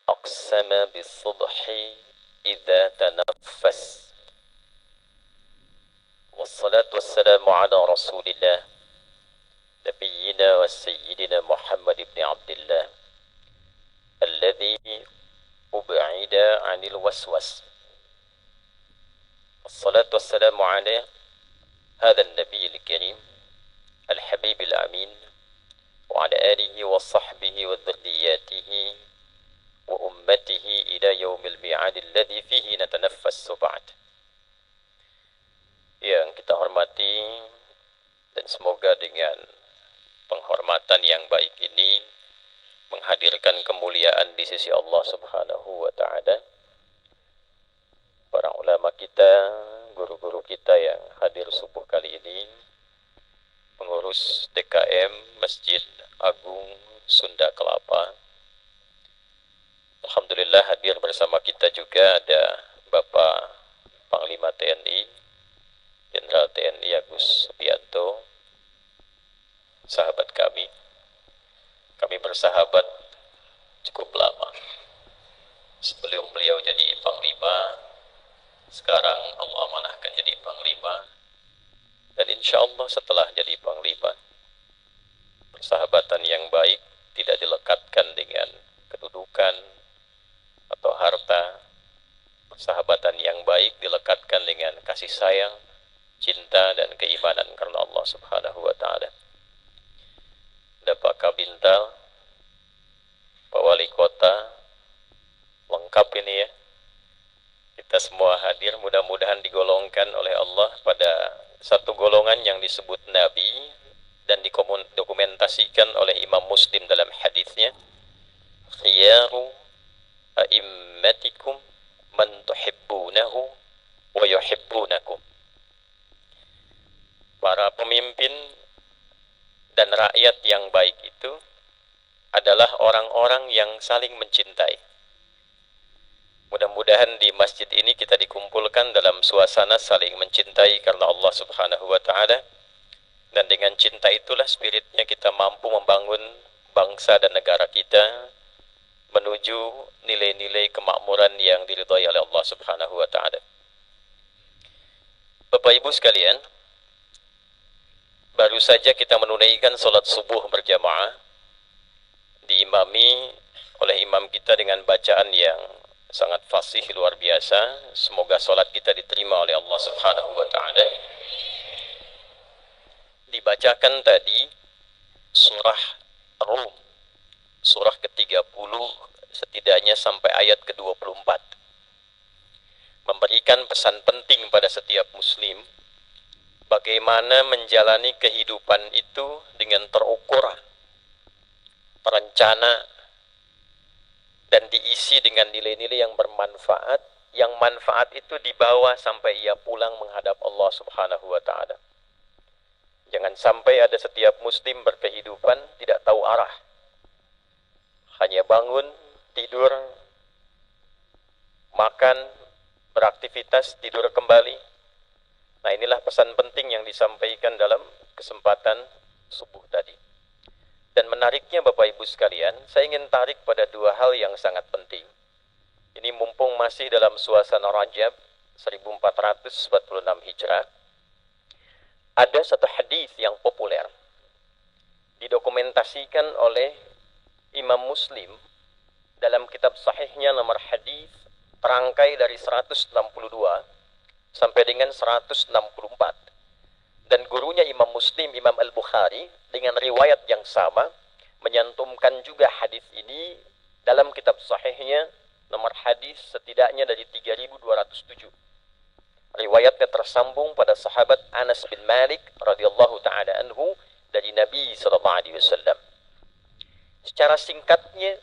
أقسم بالصبح إذا تنفس والصلاة والسلام على رسول الله نبينا وسيدنا محمد بن عبد الله الذي أبعد عن الوسوس. الصلاة والسلام على هذا النبي الكريم الحبيب الأمين وعلى آله وصحبه وذرياته وأمته إلى يوم الميعاد الذي فيه نتنفس بعد. Yang kita hormati dan semoga dengan penghormatan yang baik ini menghadirkan kemuliaan di sisi Allah Subhanahu wa taala. Para ulama kita, guru-guru kita yang hadir subuh kali ini, pengurus DKM Masjid Agung Sunda Kelapa. Alhamdulillah hadir bersama kita juga ada Bapak Panglima TNI Jenderal TNI Agus Subianto, sahabat kami. Kami bersahabat cukup lama. Sebelum beliau jadi Panglima, sekarang Allah amanahkan jadi Panglima. Dan insya Allah setelah jadi Panglima, persahabatan yang baik tidak dilekatkan dengan kedudukan atau harta. Persahabatan yang baik dilekatkan dengan kasih sayang, cinta dan keimanan karena Allah Subhanahu wa taala. Ada Pak Kabintal, Pak Wali Kota, lengkap ini ya. Kita semua hadir, mudah-mudahan digolongkan oleh Allah pada satu golongan yang disebut Nabi dan didokumentasikan oleh Imam Muslim dalam hadisnya. Khiyaru a'immatikum man tuhibbunahu wa yuhibbunakum. Para pemimpin dan rakyat yang baik itu adalah orang-orang yang saling mencintai. Mudah-mudahan di masjid ini kita dikumpulkan dalam suasana saling mencintai karena Allah Subhanahu wa taala. Dan dengan cinta itulah spiritnya kita mampu membangun bangsa dan negara kita menuju nilai-nilai kemakmuran yang diridhai oleh Allah Subhanahu wa taala. Bapak Ibu sekalian, baru saja kita menunaikan salat subuh berjamaah, diimami oleh imam kita dengan bacaan yang sangat fasih luar biasa. Semoga salat kita diterima oleh Allah Subhanahu wa taala. Dibacakan tadi surah Rum, surah ke-30 setidaknya sampai ayat ke-24. Memberikan pesan penting pada setiap muslim bagaimana menjalani kehidupan itu dengan terukur, terencana, dan diisi dengan nilai-nilai yang bermanfaat, yang manfaat itu dibawa sampai ia pulang menghadap Allah Subhanahu wa taala. Jangan sampai ada setiap muslim berkehidupan tidak tahu arah. Hanya bangun, tidur, makan, beraktivitas, tidur kembali. Nah, inilah pesan penting yang disampaikan dalam kesempatan subuh tadi. Dan menariknya Bapak Ibu sekalian, saya ingin tarik pada dua hal yang sangat penting. Ini mumpung masih dalam suasana Rajab 1446 Hijrah. Ada satu hadis yang populer didokumentasikan oleh Imam Muslim dalam kitab sahihnya nomor hadis terangkai dari 162 sampai dengan 164. Dan gurunya Imam Muslim, Imam Al-Bukhari, dengan riwayat yang sama menyantumkan juga hadis ini dalam kitab sahihnya nomor hadis setidaknya dari 3207. Riwayatnya tersambung pada sahabat Anas bin Malik radhiyallahu taala anhu dari Nabi sallallahu alaihi wasallam. Secara singkatnya,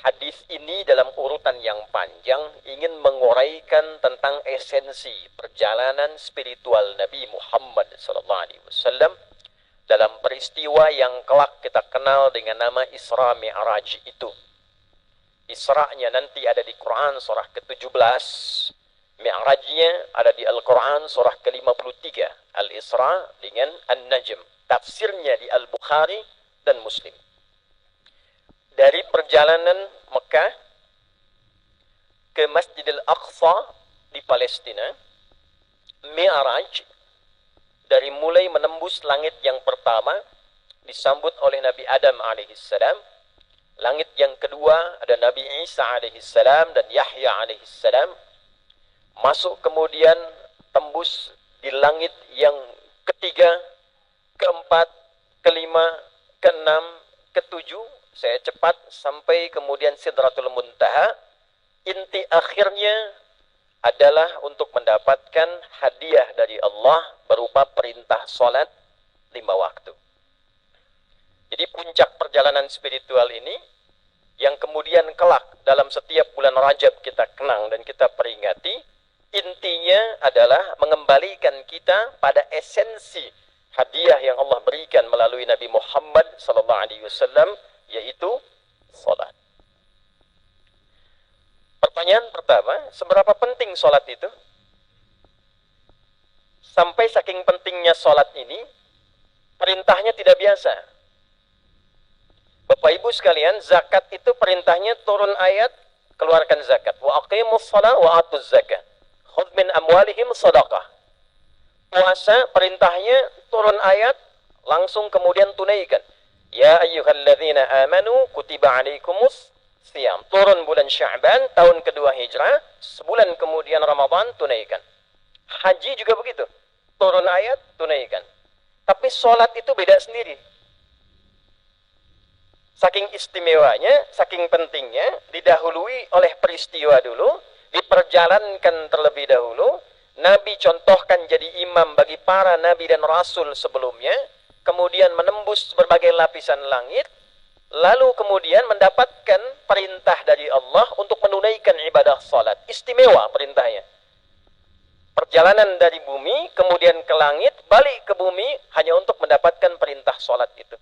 hadis ini dalam urutan yang panjang ingin menguraikan tentang esensi perjalanan spiritual Nabi Muhammad sallallahu alaihi wasallam dalam peristiwa yang kelak kita kenal dengan nama Isra Mi'raj itu. Isra-nya nanti ada di Quran surah ke-17, Mi'rajnya ada di Al-Quran surah ke-53, Al-Isra dengan An-Najm. Tafsirnya di Al-Bukhari dan Muslim. dari perjalanan Mekah ke Masjidil Aqsa di Palestina, Mi'raj, dari mulai menembus langit yang pertama disambut oleh Nabi Adam alaihissalam, langit yang kedua ada Nabi Isa alaihissalam dan Yahya alaihissalam, masuk kemudian tembus di langit yang ketiga, keempat, kelima, keenam, ketujuh, saya cepat sampai kemudian Sidratul Muntaha. Inti akhirnya adalah untuk mendapatkan hadiah dari Allah berupa perintah sholat 5 waktu. Jadi puncak perjalanan spiritual ini yang kemudian kelak dalam setiap bulan Rajab kita kenang dan kita peringati, intinya adalah mengembalikan kita pada esensi hadiah yang Allah berikan melalui Nabi Muhammad SAW, yaitu sholat. Pertanyaan pertama, seberapa penting sholat itu? Sampai saking pentingnya sholat ini, perintahnya tidak biasa. Bapak Ibu sekalian, zakat itu perintahnya turun ayat, keluarkan zakat. Wa aqimus shalah wa atuz zakat. Khudh min amwalihim shadaqah. Puasa perintahnya turun ayat, langsung kemudian tunaikan. Ya ayyuhalladzina amanu kutiba alaikumus siyam. Turun bulan Sya'ban tahun kedua Hijrah, sebulan kemudian Ramadan tunaikan. Haji juga begitu. Turun ayat tunaikan. Tapi sholat itu beda sendiri. Saking istimewanya, saking pentingnya, didahului oleh peristiwa dulu, diperjalankan terlebih dahulu. Nabi contohkan jadi imam bagi para nabi dan rasul sebelumnya, kemudian menembus berbagai lapisan langit, lalu kemudian mendapatkan perintah dari Allah untuk menunaikan ibadah salat. Istimewa perintahnya. Perjalanan dari bumi, kemudian ke langit, balik ke bumi, hanya untuk mendapatkan perintah salat itu.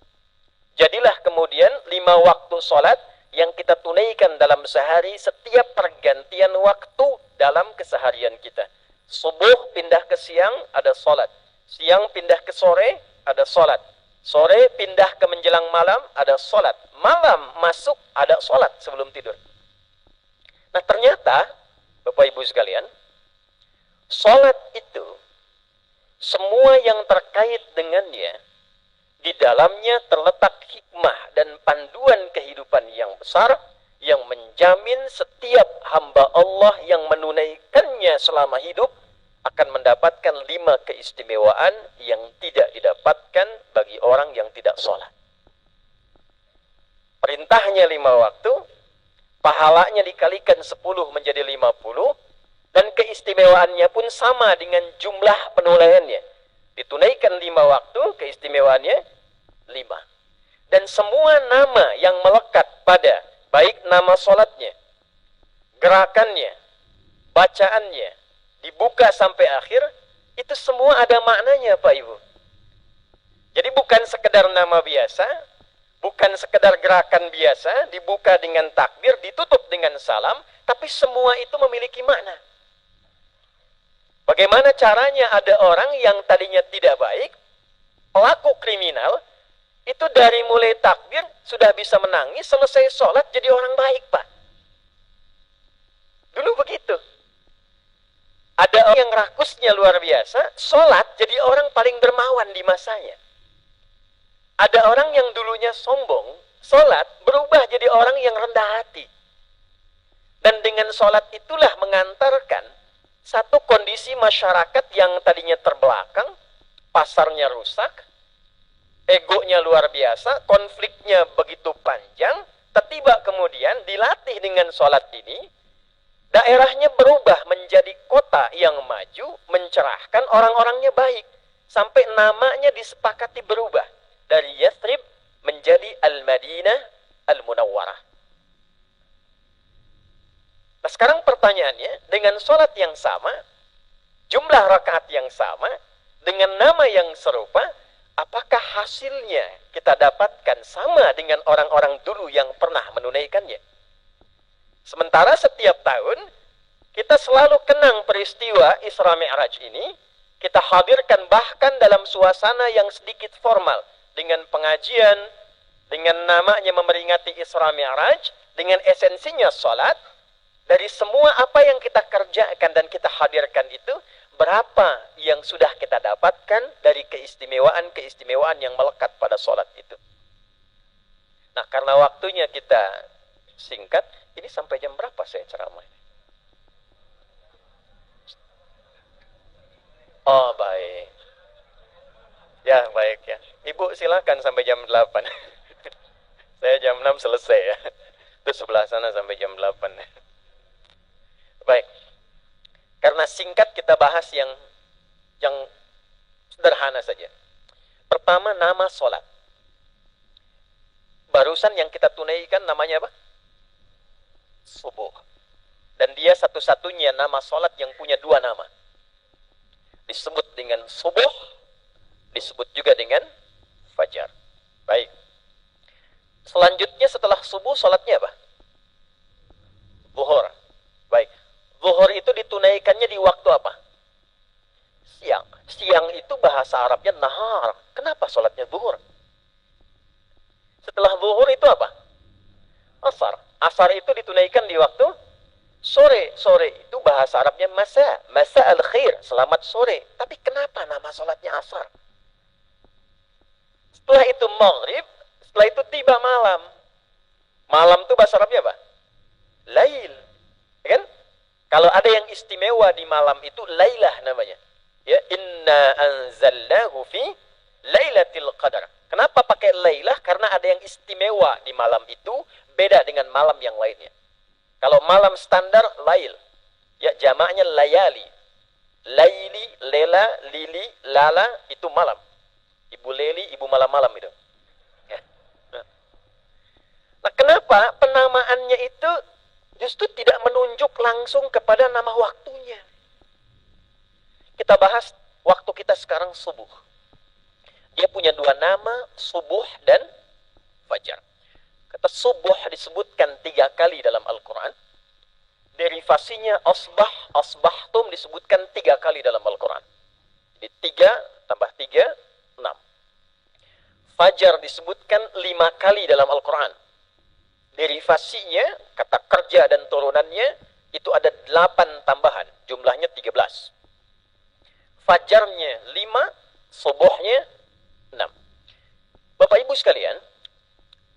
Jadilah kemudian 5 waktu salat yang kita tunaikan dalam sehari setiap pergantian waktu dalam keseharian kita. Subuh pindah ke siang, ada salat. Siang pindah ke sore, ada salat. Sore pindah ke menjelang malam, ada salat. Malam masuk, ada salat sebelum tidur. Nah ternyata, Bapak Ibu sekalian, salat itu, semua yang terkait dengannya, di dalamnya terletak hikmah dan panduan kehidupan yang besar, yang menjamin setiap hamba Allah yang menunaikannya selama hidup, akan mendapatkan 5 keistimewaan yang tidak didapatkan bagi orang yang tidak sholat. Perintahnya 5 waktu, pahalanya dikalikan 10 menjadi 50, dan keistimewaannya pun sama dengan jumlah penulaiannya. Ditunaikan 5 waktu, keistimewaannya 5. Dan semua nama yang melekat pada, baik nama sholatnya, gerakannya, bacaannya, dibuka sampai akhir, itu semua ada maknanya Pak Ibu. Jadi bukan sekedar nama biasa, bukan sekedar gerakan biasa, dibuka dengan takbir, ditutup dengan salam, tapi semua itu memiliki makna. Bagaimana caranya ada orang yang tadinya tidak baik, pelaku kriminal, itu dari mulai takbir sudah bisa menangis, selesai sholat jadi orang baik Pak. Dulu begitu. Ada orang yang rakusnya luar biasa, sholat jadi orang paling dermawan di masanya. Ada orang yang dulunya sombong, sholat berubah jadi orang yang rendah hati. Dan dengan sholat itulah mengantarkan satu kondisi masyarakat yang tadinya terbelakang, pasarnya rusak, egonya luar biasa, konfliknya begitu panjang, tiba-tiba kemudian dilatih dengan sholat ini, daerahnya berubah menjadi kota yang maju, mencerahkan, orang-orangnya baik. Sampai namanya disepakati berubah. Dari Yathrib menjadi Al-Madinah Al-Munawwarah. Nah sekarang pertanyaannya, dengan sholat yang sama, jumlah rakaat yang sama, dengan nama yang serupa, apakah hasilnya kita dapatkan sama dengan orang-orang dulu yang pernah menunaikannya? Sementara setiap tahun kita selalu kenang peristiwa Isra Mi'raj ini, kita hadirkan bahkan dalam suasana yang sedikit formal, dengan pengajian, dengan namanya memperingati Isra Mi'raj, dengan esensinya sholat, dari semua apa yang kita kerjakan dan kita hadirkan itu, berapa yang sudah kita dapatkan dari keistimewaan-keistimewaan yang melekat pada sholat itu. Nah, karena waktunya kita singkat, ini sampai jam berapa saya ceramah? Oh, baik. Ya, baik ya. Ibu silakan sampai jam 8. Saya jam 6 selesai ya. Itu sebelah sana sampai jam 8. Baik. Karena singkat kita bahas yang sederhana saja. Pertama, nama sholat. Barusan yang kita tunaikan namanya apa? Subuh. Dan dia satu-satunya nama sholat yang punya dua nama. Disebut dengan subuh, disebut juga dengan fajar. Baik. Selanjutnya setelah subuh sholatnya apa? Zuhur. Baik. Zuhur itu ditunaikannya di waktu apa? Siang. Siang itu bahasa Arabnya nahar. Kenapa sholatnya zuhur? Setelah zuhur itu apa? Asar. Asar itu ditunaikan di waktu sore. Sore itu bahasa Arabnya masa. Masa al-khair. Selamat sore. Tapi kenapa nama sholatnya asar? Setelah itu maghrib. Setelah itu tiba malam. Malam itu bahasa Arabnya apa? Lail. Ya kan? Kalau ada yang istimewa di malam itu lailah namanya. Ya, inna anzalnahu fi lailatul qadar. Kenapa pakai lailah? Karena ada yang istimewa di malam itu, beda dengan malam yang lainnya. Kalau malam standar lail, ya jamaknya layali. Laili, lela, lili, lala itu malam. Ibu leli, ibu malam-malam itu. Ya. Nah, kenapa penamaannya itu justru tidak menunjuk langsung kepada nama waktunya? Kita bahas waktu kita sekarang subuh. Dia punya dua nama, subuh dan fajar. Kata subuh disebutkan 3 kali dalam Al-Quran. Derivasinya asbah, asbahtum disebutkan 3 kali dalam Al-Quran. Jadi 3 tambah 3, 6. Fajar disebutkan 5 kali dalam Al-Quran. Derivasinya, kata kerja dan turunannya, itu ada 8 tambahan. Jumlahnya 13. Fajarnya 5, subuhnya 6. Bapak Ibu sekalian,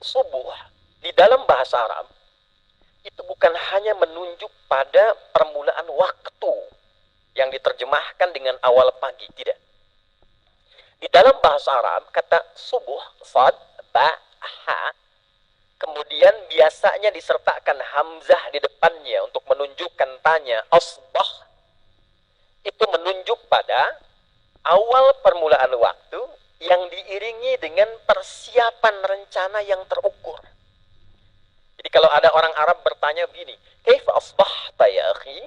subuh di dalam bahasa Arab itu bukan hanya menunjuk pada permulaan waktu yang diterjemahkan dengan awal pagi, tidak. Di dalam bahasa Arab kata subuh, sad, ba, ha, kemudian biasanya disertakan hamzah di depannya untuk menunjukkan tanya, asbah, itu menunjuk pada awal permulaan waktu yang diiringi dengan persiapan rencana yang terukur. Jadi kalau ada orang Arab bertanya begini, "Kaifa asbahta ya akhi?"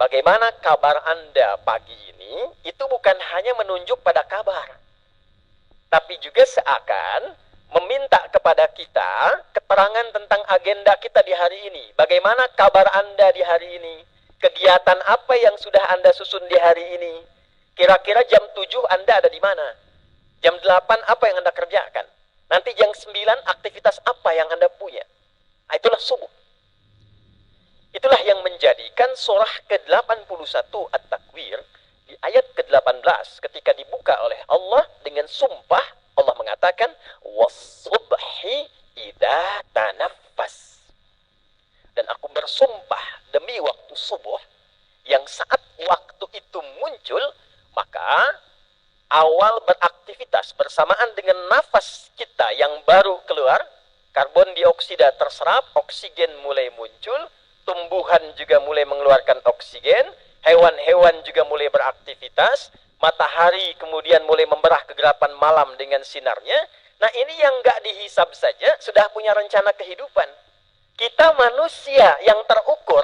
Bagaimana kabar Anda pagi ini? Itu bukan hanya menunjuk pada kabar, tapi juga seakan meminta kepada kita keterangan tentang agenda kita di hari ini. Bagaimana kabar Anda di hari ini? Kegiatan apa yang sudah Anda susun di hari ini? Kira-kira jam 7 Anda ada di mana? Jam 8 apa yang Anda kerjakan? Nanti jam 9 aktivitas apa yang Anda punya? Nah, itulah subuh. Itulah yang menjadikan surah ke-81 At-Takwir di ayat ke-18 ketika dibuka oleh Allah dengan sumpah, Allah mengatakan was-subhi idza tanaffas. Dan aku bersumpah demi waktu subuh yang saat waktu itu muncul, maka awal beraktivitas bersamaan dengan nafas kita yang baru keluar, karbon dioksida terserap, oksigen mulai muncul, tumbuhan juga mulai mengeluarkan oksigen, hewan-hewan juga mulai beraktivitas, matahari kemudian mulai memberah kegelapan malam dengan sinarnya. Nah, ini yang nggak dihisab saja sudah punya rencana kehidupan. Kita manusia yang terukur,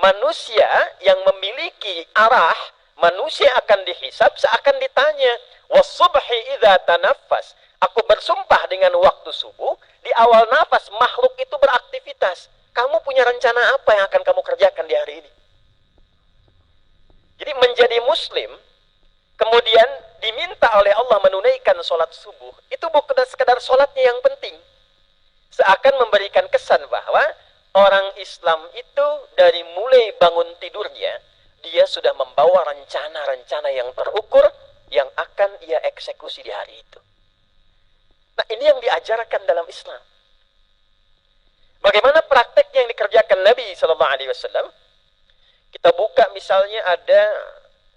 manusia yang memiliki arah, manusia akan dihisab seakan ditanya, was-subhi idza tanaffas. Aku bersumpah dengan waktu subuh, di awal nafas makhluk itu beraktivitas. Kamu punya rencana apa yang akan kamu kerjakan di hari ini? Jadi menjadi muslim, kemudian diminta oleh Allah menunaikan sholat subuh, itu bukan sekedar sholatnya yang penting, seakan memberikan kesan bahwa orang Islam itu dari mulai bangun tidurnya, dia sudah membawa rencana-rencana yang terukur yang akan ia eksekusi di hari itu. Nah, ini yang diajarkan dalam Islam. Bagaimana prakteknya yang dikerjakan Nabi Sallallahu Alaihi Wasallam? Kita buka misalnya ada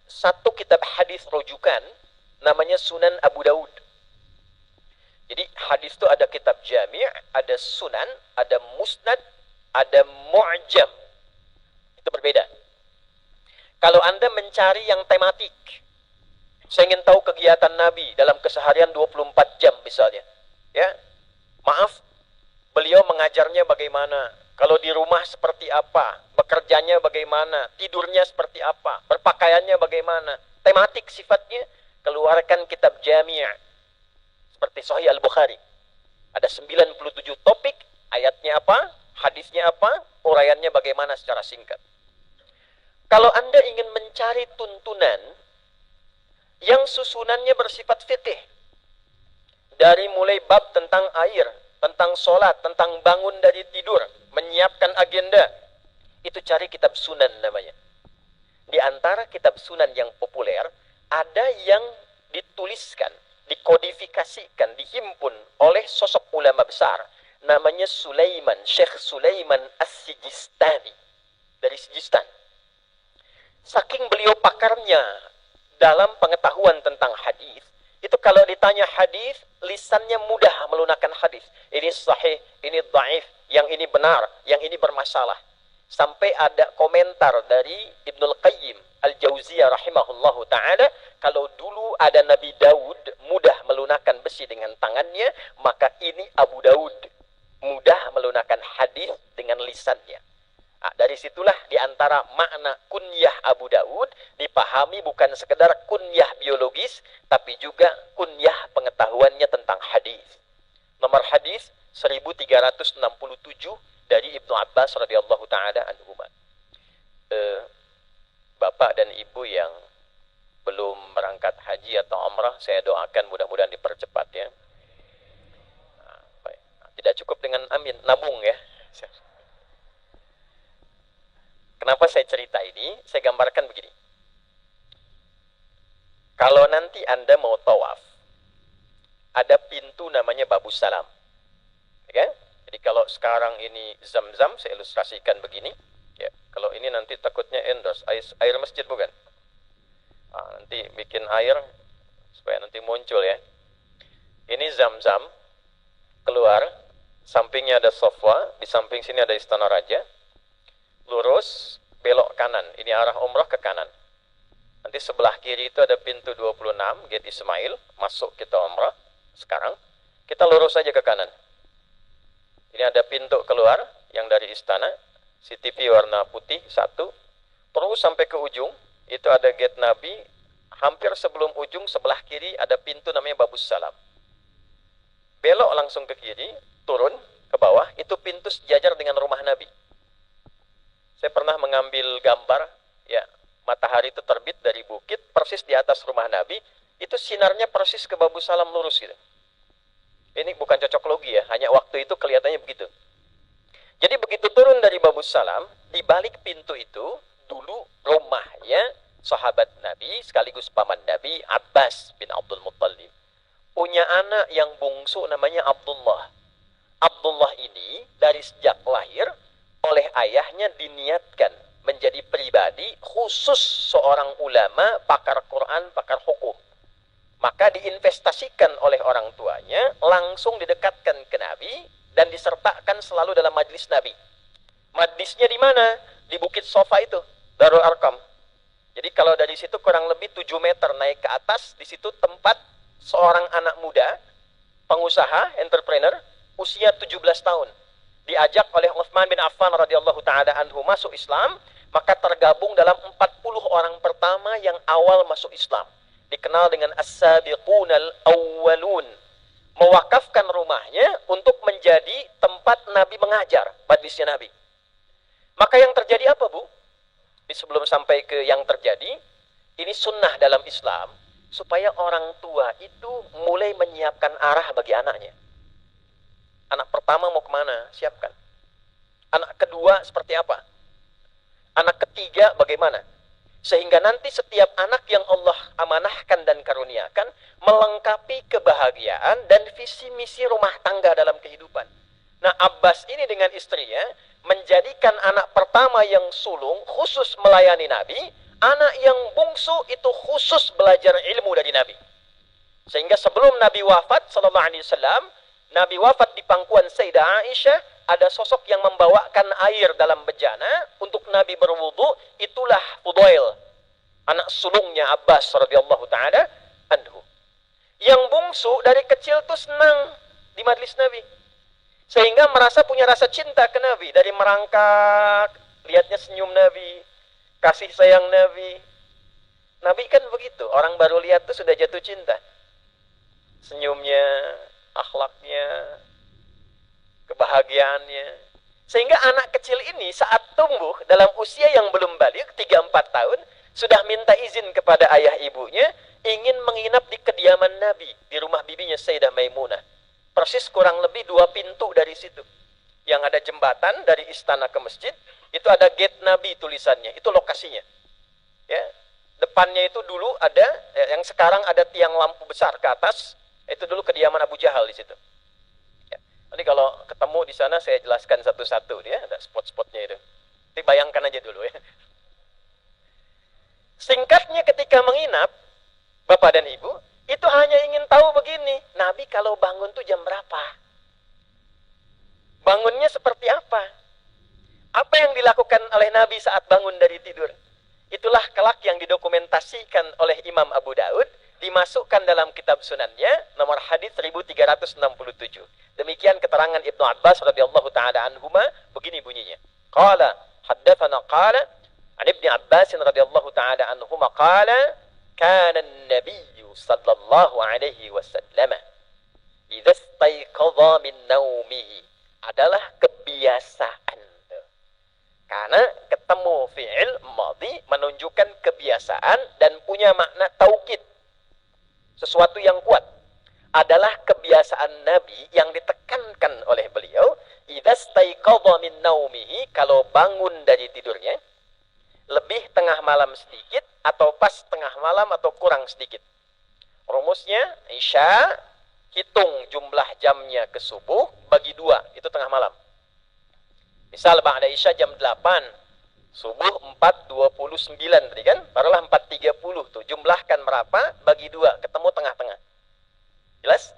satu kitab hadis rujukan, namanya Sunan Abu Daud. Jadi hadis itu ada kitab jami', ada sunan, ada musnad, ada mu'jam. Itu berbeda. Kalau Anda mencari yang tematik, saya ingin tahu kegiatan Nabi dalam keseharian 24 jam misalnya. Ya, maaf, beliau mengajarnya bagaimana, kalau di rumah seperti apa, bekerjanya bagaimana, tidurnya seperti apa, berpakaiannya bagaimana, tematik sifatnya, keluarkan kitab jami'. Seperti Sahih Al-Bukhari. Ada 97 topik, ayatnya apa, hadisnya apa, uraiannya bagaimana secara singkat. Kalau Anda ingin mencari tuntunan yang susunannya bersifat fikih, dari mulai bab tentang air, tentang sholat, tentang bangun dari tidur, menyiapkan agenda, itu cari kitab sunan namanya. Di antara kitab sunan yang populer, ada yang dituliskan, dikodifikasikan, dihimpun oleh sosok ulama besar, namanya Sulaiman, Syekh Sulaiman As-Sijistani, dari Sijistan. Saking beliau pakarnya dalam pengetahuan tentang hadis, itu kalau ditanya hadis, lisannya mudah melunakkan hadis. Ini sahih, ini dhaif, yang ini benar, yang ini bermasalah. Sampai ada komentar dari Ibnul Qayyim Al-Jauziyah rahimahullahu ta'ala, kalau dulu ada Nabi Daud mudah melunakkan besi dengan tangannya, maka ini Abu Daud mudah melunakkan hadis dengan lisannya. Nah, dari situlah diantara makna kunyah Abu Daud dipahami bukan sekedar kunyah biologis, tapi juga kunyah pengetahuannya tentang hadis. Nomor hadis 1367 dari Ibnu Abbas radhiyallahu taala anhuma. Bapak dan Ibu yang belum berangkat haji atau umrah, saya doakan mudah-mudahan dipercepat ya. Nah, baik. Tidak cukup dengan amin, nabung ya. Kenapa saya cerita ini? Saya gambarkan begini. Kalau nanti Anda mau tawaf, ada pintu namanya Babus Salam. Ya? Jadi kalau sekarang ini Zam-Zam, saya ilustrasikan begini. Ya, kalau ini nanti takutnya endorse, air masjid bukan? Nah, nanti bikin air supaya nanti muncul ya. Ini Zam-Zam, keluar, sampingnya ada Sofwa, di samping sini ada Istana Raja. Lurus, belok kanan. Ini arah umrah ke kanan. Nanti sebelah kiri itu ada pintu 26, Gate Ismail, masuk kita umrah. Sekarang, kita lurus saja ke kanan. Ini ada pintu keluar yang dari istana, CTV warna putih, satu. Terus sampai ke ujung, itu ada Gate Nabi. Hampir sebelum ujung, sebelah kiri ada pintu namanya Babus Salam. Belok langsung ke kiri, turun ke bawah, itu pintu sejajar dengan rumah Nabi. Saya pernah mengambil gambar, ya, matahari itu terbit dari bukit, persis di atas rumah Nabi, itu sinarnya persis ke Babus Salam lurus gitu. Ini bukan cocok logi ya, hanya waktu itu kelihatannya begitu. Jadi begitu turun dari Babus Salam, di balik pintu itu, dulu rumahnya sahabat Nabi, sekaligus paman Nabi, Abbas bin Abdul Muttalib. Punya anak yang bungsu namanya Abdullah. Abdullah ini dari sejak lahir, oleh ayahnya diniatkan menjadi pribadi khusus seorang ulama, pakar Quran, pakar hukum. Maka diinvestasikan oleh orang tuanya, langsung didekatkan ke Nabi dan disertakan selalu dalam majlis Nabi. Majlisnya di mana? Di Bukit Sofa itu, Darul Arqam. Jadi kalau dari situ kurang lebih 7 meter naik ke atas, di situ tempat seorang anak muda, pengusaha, entrepreneur, usia 17 tahun. Diajak oleh Utsman bin Affan radhiyallahu taala anhu masuk Islam, maka tergabung dalam 40 orang pertama yang awal masuk Islam. Dikenal dengan as-sabiqunal awwalun. Mewakafkan rumahnya untuk menjadi tempat Nabi mengajar, majlisnya Nabi. Maka yang terjadi apa, Bu? Sebelum sampai ke yang terjadi, ini sunnah dalam Islam, supaya orang tua itu mulai menyiapkan arah bagi anaknya. Anak pertama mau kemana? Siapkan. Anak kedua seperti apa? Anak ketiga bagaimana? Sehingga nanti setiap anak yang Allah amanahkan dan karuniakan melengkapi kebahagiaan dan visi misi rumah tangga dalam kehidupan. Nah, Abbas ini dengan istrinya menjadikan anak pertama yang sulung khusus melayani Nabi, anak yang bungsu itu khusus belajar ilmu dari Nabi. Sehingga sebelum Nabi wafat sallallahu alaihi wasallam, Nabi wafat di pangkuan Sayyidah Aisyah, ada sosok yang membawakan air dalam bejana untuk Nabi berwudu, itulah Fudail, anak sulungnya Abbas radhiyallahu taala anhu. Yang bungsu dari kecil tuh senang di majlis Nabi. Sehingga merasa punya rasa cinta ke Nabi, dari merangkak, lihatnya senyum Nabi, kasih sayang Nabi. Nabi kan begitu, orang baru lihat tuh sudah jatuh cinta. Senyumnya, akhlaknya, kebahagiaannya. Sehingga anak kecil ini saat tumbuh dalam usia yang belum balik, 3-4 tahun, sudah minta izin kepada ayah ibunya, ingin menginap di kediaman Nabi, di rumah bibinya Sayyidah Maimunah. Persis kurang lebih 2 pintu dari situ. Yang ada jembatan dari istana ke masjid, itu ada gate Nabi tulisannya, itu lokasinya. Ya, depannya itu dulu ada, yang sekarang ada tiang lampu besar ke atas, itu dulu kediaman Abu Jahal di situ. Nanti kalau ketemu di sana saya jelaskan satu-satu, dia ada spot-spotnya itu. Nanti bayangkan aja dulu ya. Singkatnya ketika menginap, Bapak dan Ibu, itu hanya ingin tahu begini, Nabi kalau bangun tuh jam berapa? Bangunnya seperti apa? Apa yang dilakukan oleh Nabi saat bangun dari tidur? Itulah kelak yang didokumentasikan oleh Imam Abu Daud, dimasukkan dalam kitab sunannya, nomor hadis 1367. Demikian keterangan Ibnu Abbas radhiyallahu taala anhuma, begini bunyinya. Qala haddatsana qala an Ibnu Abbas radhiyallahu taala anhuma qala kana an-nabiy sallallahu alaihi wasallam idza istayqadha min naumihi, adalah kebiasaan. Karena ketemu fi'il madhi menunjukkan kebiasaan dan punya makna taukid, sesuatu yang kuat. Adalah kebiasaan Nabi yang ditekankan oleh beliau, idza staiqadha min naumihi, kalau bangun dari tidurnya, lebih tengah malam sedikit atau pas tengah malam atau kurang sedikit. Rumusnya Isya, hitung jumlah jamnya ke subuh, bagi 2, itu tengah malam. Misal ba'da Isya jam 8, subuh 4.29 tadi kan, barulah 4.30 tuh, jumlahkan berapa, bagi 2, ketemu tengah-tengah. Jelas?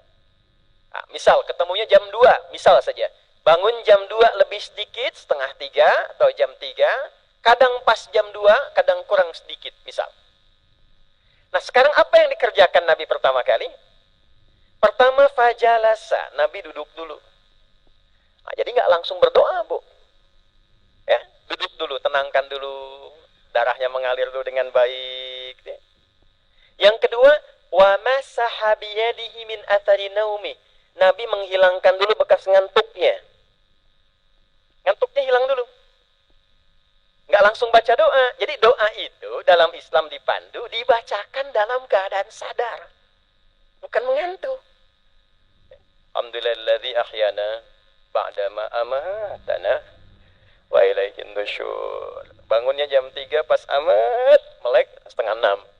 Nah, misal ketemunya jam 2, misal saja. Bangun jam 2 lebih sedikit, setengah 3 atau jam 3, kadang pas jam 2, kadang kurang sedikit, misal. Nah, sekarang apa yang dikerjakan Nabi pertama kali? Pertama, fajalasa, Nabi duduk dulu. Nah, jadi nggak langsung berdoa, Bu. Ya, duduk dulu, tenangkan dulu, darahnya mengalir dulu dengan baik. Yang kedua, wa masaha biyadihi min athari naumi, Nabi menghilangkan dulu bekas ngantuknya. Ngantuknya hilang dulu. Nggak langsung baca doa. Jadi doa itu dalam Islam dipandu, dibacakan dalam keadaan sadar, bukan mengantuk. Alhamdulillahilladzi ahyana ba'dama amatana wa ilaihin nusyur. Bangunnya jam 3 pas amat melek setengah 6.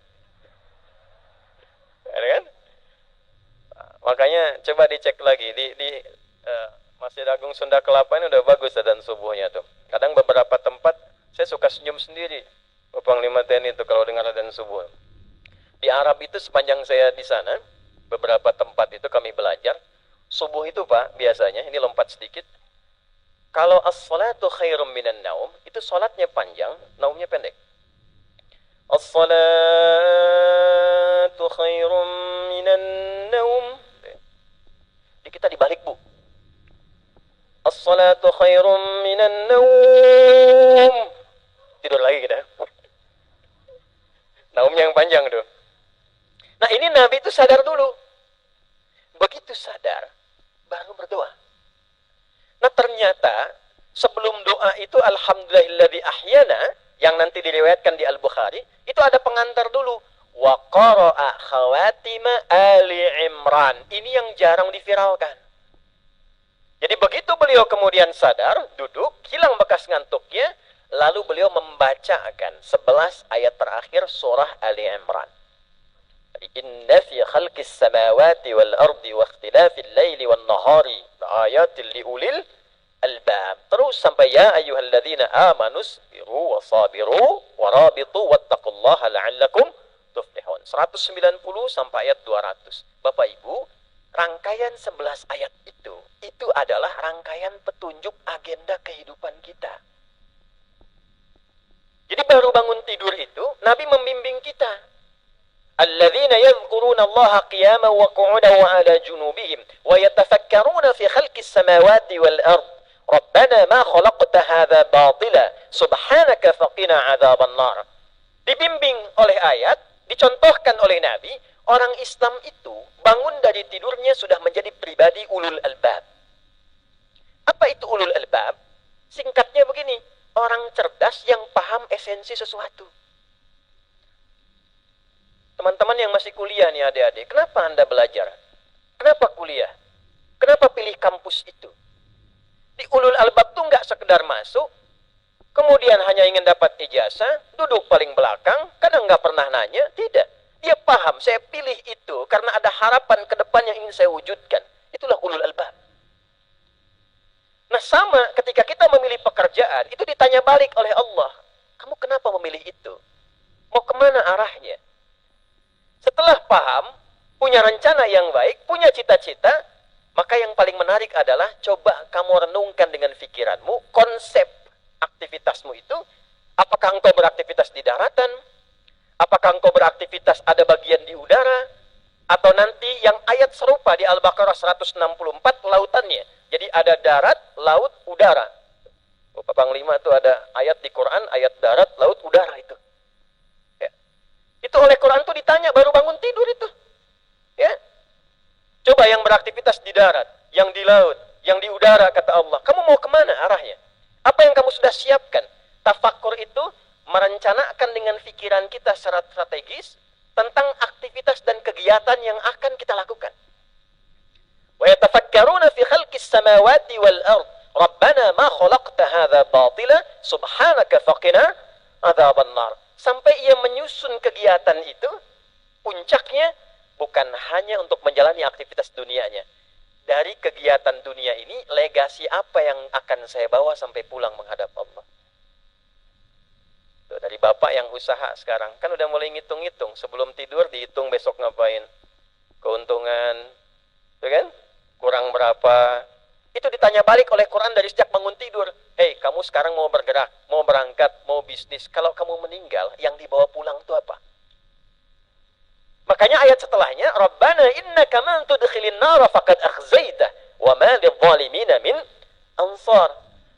Ya kan? Makanya coba dicek lagi di Masjid Agung Sunda Kelapa ini udah bagus adzan subuhnya tuh. Kadang beberapa tempat saya suka senyum sendiri, Bapak Panglima TNI itu kalau dengar adzan subuh. Di Arab itu sepanjang saya di sana, beberapa tempat itu kami belajar, subuh itu Pak, biasanya, ini lompat sedikit, kalau as-salatu khairum minan naum, itu salatnya panjang, naumnya pendek. As-salatu khairum minan naum. Di kita dibalik, Bu. As-salatu khairum minan naum. Tidur lagi kita. Naumnya yang panjang tuh. Nah, ini Nabi itu sadar dulu. Begitu sadar, baru berdoa. Nah, ternyata sebelum doa itu alhamdulillahilladzi ahyana, yang nanti diriwayatkan di Al-Bukhari, itu ada pengantar dulu. Wa qara'a khawatima Ali Imran. Ini yang jarang diviralkan. Jadi begitu beliau kemudian sadar, duduk, hilang bekas ngantuknya, lalu beliau membacakan 11 ayat terakhir surah Ali Imran. Inna fi khalqis samawati wal ardi wa ikhtilafil laili wan nahari ayatil liulil albab. Terus sampai ya ayyuhalladzina amanu sabiru wa sabiru wa rabitu wattaqullaha la'allakum tuflihun. 190 sampai ayat 200. Bapak Ibu, rangkaian 11 ayat itu adalah rangkaian petunjuk agenda kehidupan kita. Jadi baru bangun tidur itu Nabi membimbing kita. Alladzina yadhkuruna Allaha qiyaman wa qu'udan wa 'ala junubihim wa yatafakkaruna fi khalqis samawati wal ard. Rabbana ma khalaqta hadza batila subhanaka faqina 'adzaban nar. Dibimbing oleh ayat, dicontohkan oleh Nabi, orang Islam itu bangun dari tidurnya sudah menjadi pribadi ulul albab. Apa itu ulul albab? Singkatnya begini, orang cerdas yang paham esensi sesuatu. Teman-teman yang masih kuliah nih adik-adik, kenapa Anda belajar? Kenapa kuliah? Kenapa pilih kampus itu? Di ulul albab tuh nggak sekedar masuk, kemudian hanya ingin dapat ijazah, duduk paling belakang, kadang nggak pernah nanya, tidak. Dia paham, saya pilih itu karena ada harapan ke depan yang ingin saya wujudkan. Itulah ulul albab. Nah sama ketika kita memilih pekerjaan, itu ditanya balik oleh Allah. Kamu kenapa memilih itu? Mau kemana arahnya? Setelah paham, punya rencana yang baik, punya cita-cita, maka yang paling menarik adalah coba kamu renungkan dengan pikiranmu konsep aktivitasmu itu. Apakah engkau beraktivitas di daratan? Apakah engkau beraktivitas ada bagian di udara? Atau nanti yang ayat serupa di Al-Baqarah 164 lautannya. Jadi ada darat, laut, udara. Bapak Panglima itu ada ayat di Quran, ayat darat, laut, udara itu. Ya. Itu oleh Quran itu ditanya baru bangun tidur itu. Ya. Coba yang beraktivitas di darat, yang di laut, yang di udara kata Allah. Kamu mau kemana arahnya? Apa yang kamu sudah siapkan? Tafakkur itu merencanakan dengan pikiran kita secara strategis tentang aktivitas dan kegiatan yang akan kita lakukan. Wa yatafakkaruna fi khalqis samawati wal ard. Rabbana ma khalaqta hadza batila subhanaka faqina adzaban nar. Sampai ia menyusun kegiatan itu, puncaknya bukan hanya untuk menjalani aktivitas dunianya. Dari kegiatan dunia ini, legasi apa yang akan saya bawa sampai pulang menghadap Allah? Tuh, dari bapak yang usaha sekarang, kan udah mulai ngitung-ngitung. Sebelum tidur dihitung besok ngapain. Keuntungan, tuh kan? Kurang berapa. Itu ditanya balik oleh Quran dari sejak bangun tidur. Hei, kamu sekarang mau bergerak, mau berangkat, mau bisnis. Kalau kamu meninggal, yang dibawa pulang itu apa? Makanya ayat setelahnya, Rabbana innaka man tudkhilin nara faqad akhzaitah wa ma lidh-dhalimina min ansar.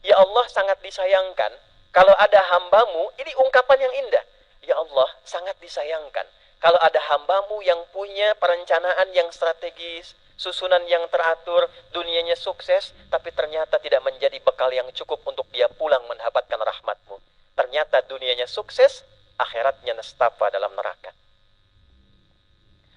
Ya Allah, sangat disayangkan kalau ada hambamu, ini ungkapan yang indah. Ya Allah, sangat disayangkan kalau ada hambamu yang punya perencanaan yang strategis, susunan yang teratur, dunianya sukses, tapi ternyata tidak menjadi bekal yang cukup untuk dia pulang mendapatkan rahmatmu. Ternyata dunianya sukses, akhiratnya nestapa dalam neraka.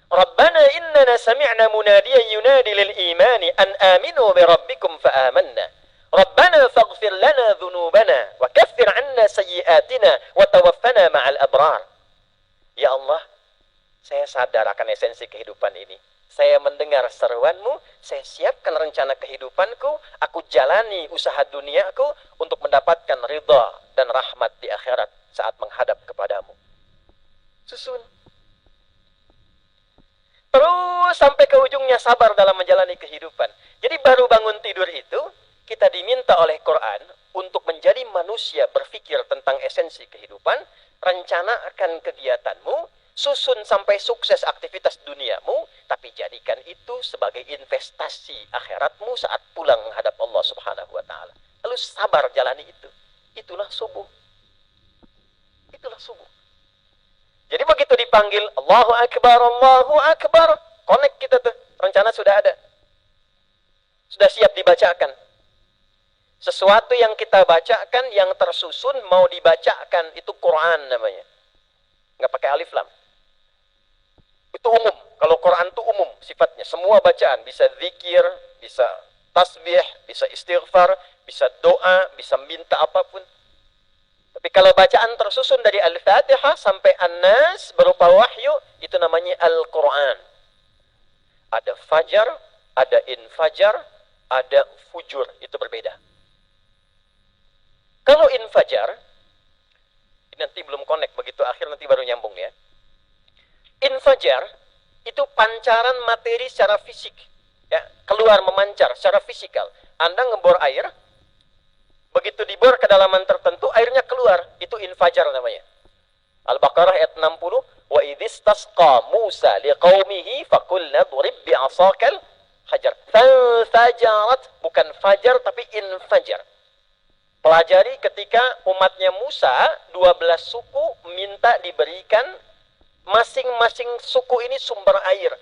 Rabbana innana sami'na munadiyan yunadi lil imani an aminu bi rabbikum fa amanna. Rabbana faghfir lana dhunubana wa kaffir 'anna sayyi'atina wa tawaffana ma'al abrar. Ya Allah, saya sadar akan esensi kehidupan ini. Saya mendengar seruanmu, saya siapkan rencana kehidupanku, aku jalani usaha duniaku untuk mendapatkan ridha dan rahmat di akhirat saat menghadap kepadamu. Susun. Terus sampai ke ujungnya sabar dalam menjalani kehidupan. Jadi baru bangun tidur itu, kita diminta oleh Quran untuk menjadi manusia berpikir tentang esensi kehidupan, rencanakan kegiatanmu, susun sampai sukses aktivitas duniamu, tapi jadikan itu sebagai investasi akhiratmu saat pulang menghadap Allah Subhanahu wa Ta'ala. Lalu sabar jalani itu. Itulah subuh. Itulah subuh. Jadi begitu dipanggil Allahu Akbar, connect kita tuh. Rencana sudah ada. Sudah siap dibacakan. Sesuatu yang kita bacakan, yang tersusun, mau dibacakan, itu Quran namanya. Nggak pakai alif lam. Itu umum. Kalau Quran itu umum sifatnya. Semua bacaan. Bisa zikir, bisa tasbih, bisa istighfar, bisa doa, bisa minta apapun. Tapi kalau bacaan tersusun dari Al-Fatihah sampai An-Nas berupa wahyu, itu namanya Al-Quran. Ada fajar, ada infajar, ada fujur, itu berbeda. Kalau infajar, nanti belum connect, begitu akhir nanti baru nyambung ya. Infajar itu pancaran materi secara fisik, ya, keluar memancar secara fisikal. Anda ngebor air, begitu dibor kedalaman tertentu, airnya keluar, itu infajar namanya. Al-Baqarah ayat 60, wa idzistasqa Musa liqaumihi faqulna durib bi'asakal hajar. Fanfajarat, bukan fajar tapi infajar. Pelajari ketika umatnya Musa, 12 suku minta diberikan masing-masing suku ini sumber air.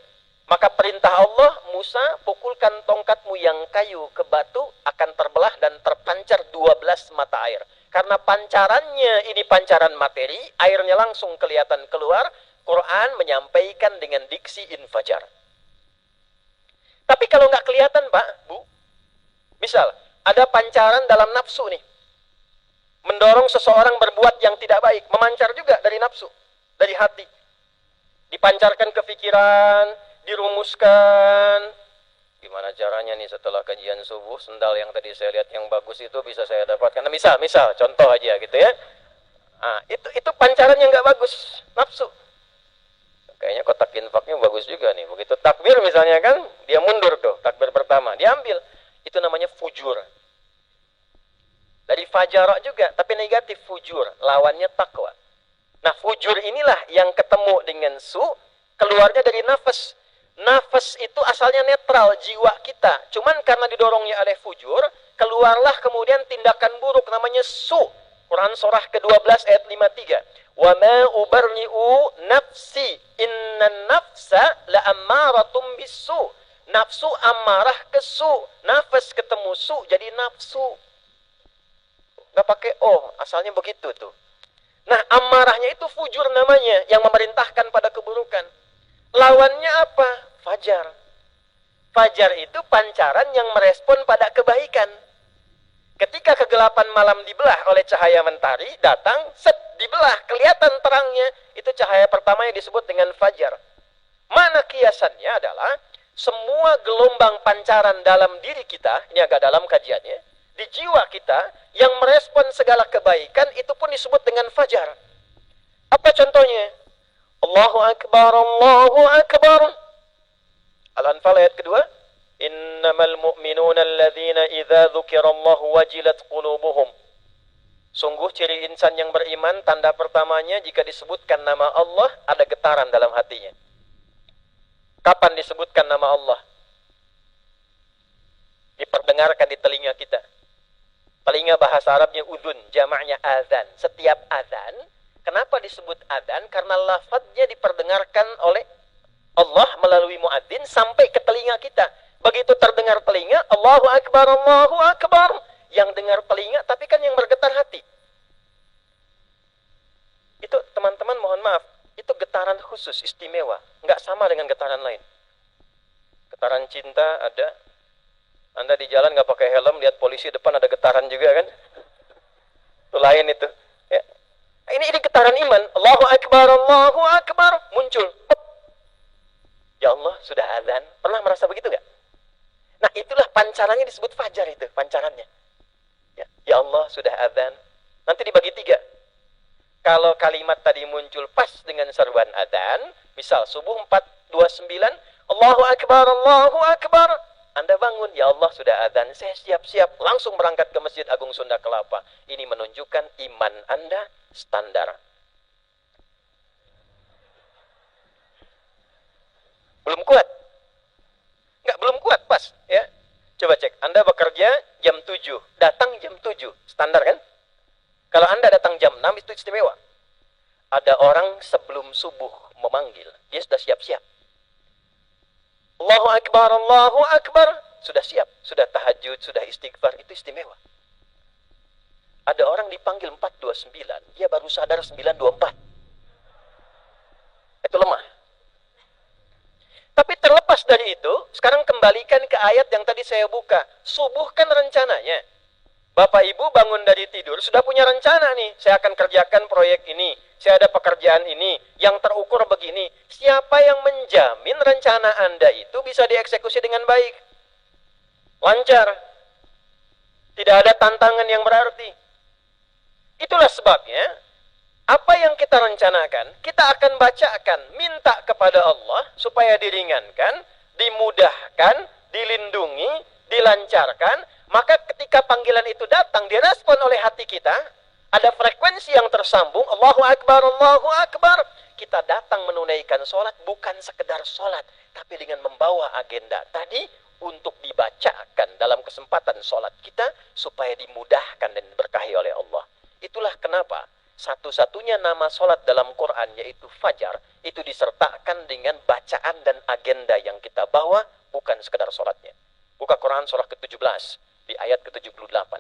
Maka perintah Allah, Musa, pukulkan tongkatmu yang kayu ke batu, akan terbelah dan terpancar 12 mata air. Karena pancarannya ini pancaran materi, airnya langsung kelihatan keluar, Quran menyampaikan dengan diksi infajar. Tapi kalau nggak kelihatan, Pak, Bu, misal, ada pancaran dalam nafsu nih, mendorong seseorang berbuat yang tidak baik, memancar juga dari nafsu, dari hati. Dipancarkan ke pikiran, dirumuskan. Gimana caranya nih setelah kajian subuh, sendal yang tadi saya lihat yang bagus itu bisa saya dapatkan. Nah, misal, contoh aja gitu ya. Nah, itu pancaran yang nggak bagus, nafsu. Kayaknya kotak infaknya bagus juga nih. Begitu takbir misalnya kan, dia mundur tuh, takbir pertama, diambil. Itu namanya fujur. Dari fajar juga, tapi negatif fujur, lawannya takwa. Nah, fujur inilah yang ketemu dengan keluarnya dari nafas. Nafas itu asalnya netral, jiwa kita. Cuman karena didorongnya oleh fujur, keluarlah kemudian tindakan buruk, namanya Quran surah ke-12 ayat 53. Wa ma ubarri'u nafsi innan nafsa la'ammaratum bisu. Nafsu amarah ke nafas ketemu jadi nafsu. Nggak pakai asalnya begitu tuh. Nah, amarahnya itu fujur namanya, yang memerintahkan pada keburukan. Lawannya apa? Fajar. Fajar itu pancaran yang merespon pada kebaikan. Ketika kegelapan malam dibelah oleh cahaya mentari, datang, dibelah, kelihatan terangnya. Itu cahaya pertama yang disebut dengan fajar. Mana kiasannya adalah, semua gelombang pancaran dalam diri kita, ini agak dalam kajiannya, di jiwa kita, yang merespon segala kebaikan, itu pun disebut dengan fajar. Apa contohnya? Allahu Akbar, Allahu Akbar. Al-Anfal ayat kedua. Innamal mu'minuna alladhina idza dzukirallahu wajilat qulubuhum. Sungguh ciri insan yang beriman, tanda pertamanya jika disebutkan nama Allah, ada getaran dalam hatinya. Kapan disebutkan nama Allah? Diperdengarkan di telinga kita. Telinga bahasa Arabnya udhun, jamaknya azan. Setiap azan, kenapa disebut azan? Karena lafadznya diperdengarkan oleh Allah melalui muadzin sampai ke telinga kita. Begitu terdengar telinga, Allahu Akbar, Allahu Akbar. Yang dengar telinga, tapi kan yang bergetar hati. Itu teman-teman mohon maaf, itu getaran khusus, istimewa. Nggak sama dengan getaran lain. Getaran cinta ada. Anda di jalan nggak pakai helm, lihat polisi depan ada getaran juga kan? Itu lain itu. Ya. Ini getaran iman. Allahu Akbar, Allahu Akbar. Muncul. Ya Allah, sudah azan. Pernah merasa begitu nggak? Nah, itulah pancarannya disebut fajar itu, pancarannya. Ya Allah, sudah azan. Nanti dibagi 3. Kalau kalimat tadi muncul pas dengan seruan azan, misal subuh 4:29, Allahu Akbar, Allahu Akbar. Anda bangun, ya Allah sudah azan, saya siap-siap, langsung berangkat ke Masjid Agung Sunda Kelapa. Ini menunjukkan iman Anda standar. Belum kuat? Enggak, belum kuat, pas. Ya. Coba cek, Anda bekerja jam 7, datang jam 7, standar kan? Kalau Anda datang jam 6, itu istimewa. Ada orang sebelum subuh memanggil, dia sudah siap-siap. Allahu Akbar, Allahu Akbar. Sudah siap, sudah tahajud, sudah istighfar, itu istimewa. Ada orang dipanggil 4:29, dia baru sadar 9:24. Itu lemah. Tapi terlepas dari itu, sekarang kembalikan ke ayat yang tadi saya buka. Subuh kan rencananya. Bapak Ibu bangun dari tidur, sudah punya rencana nih. Saya akan kerjakan proyek ini. Saya ada pekerjaan ini. Yang terukur begini. Siapa yang menjamin rencana Anda itu bisa dieksekusi dengan baik? Lancar. Tidak ada tantangan yang berarti. Itulah sebabnya, apa yang kita rencanakan, kita akan bacakan, minta kepada Allah supaya diringankan, dimudahkan, dilindungi, dilancarkan. Maka ketika panggilan itu datang, direspon oleh hati kita, ada frekuensi yang tersambung, Allahu Akbar, Allahu Akbar. Kita datang menunaikan sholat, bukan sekedar sholat, tapi dengan membawa agenda tadi untuk dibacakan dalam kesempatan sholat kita, supaya dimudahkan dan diberkahi oleh Allah. Itulah kenapa satu-satunya nama sholat dalam Quran, yaitu fajar, itu disertakan dengan bacaan dan agenda yang kita bawa, bukan sekedar sholatnya. Buka Quran surah ke-17 di ayat ke-78.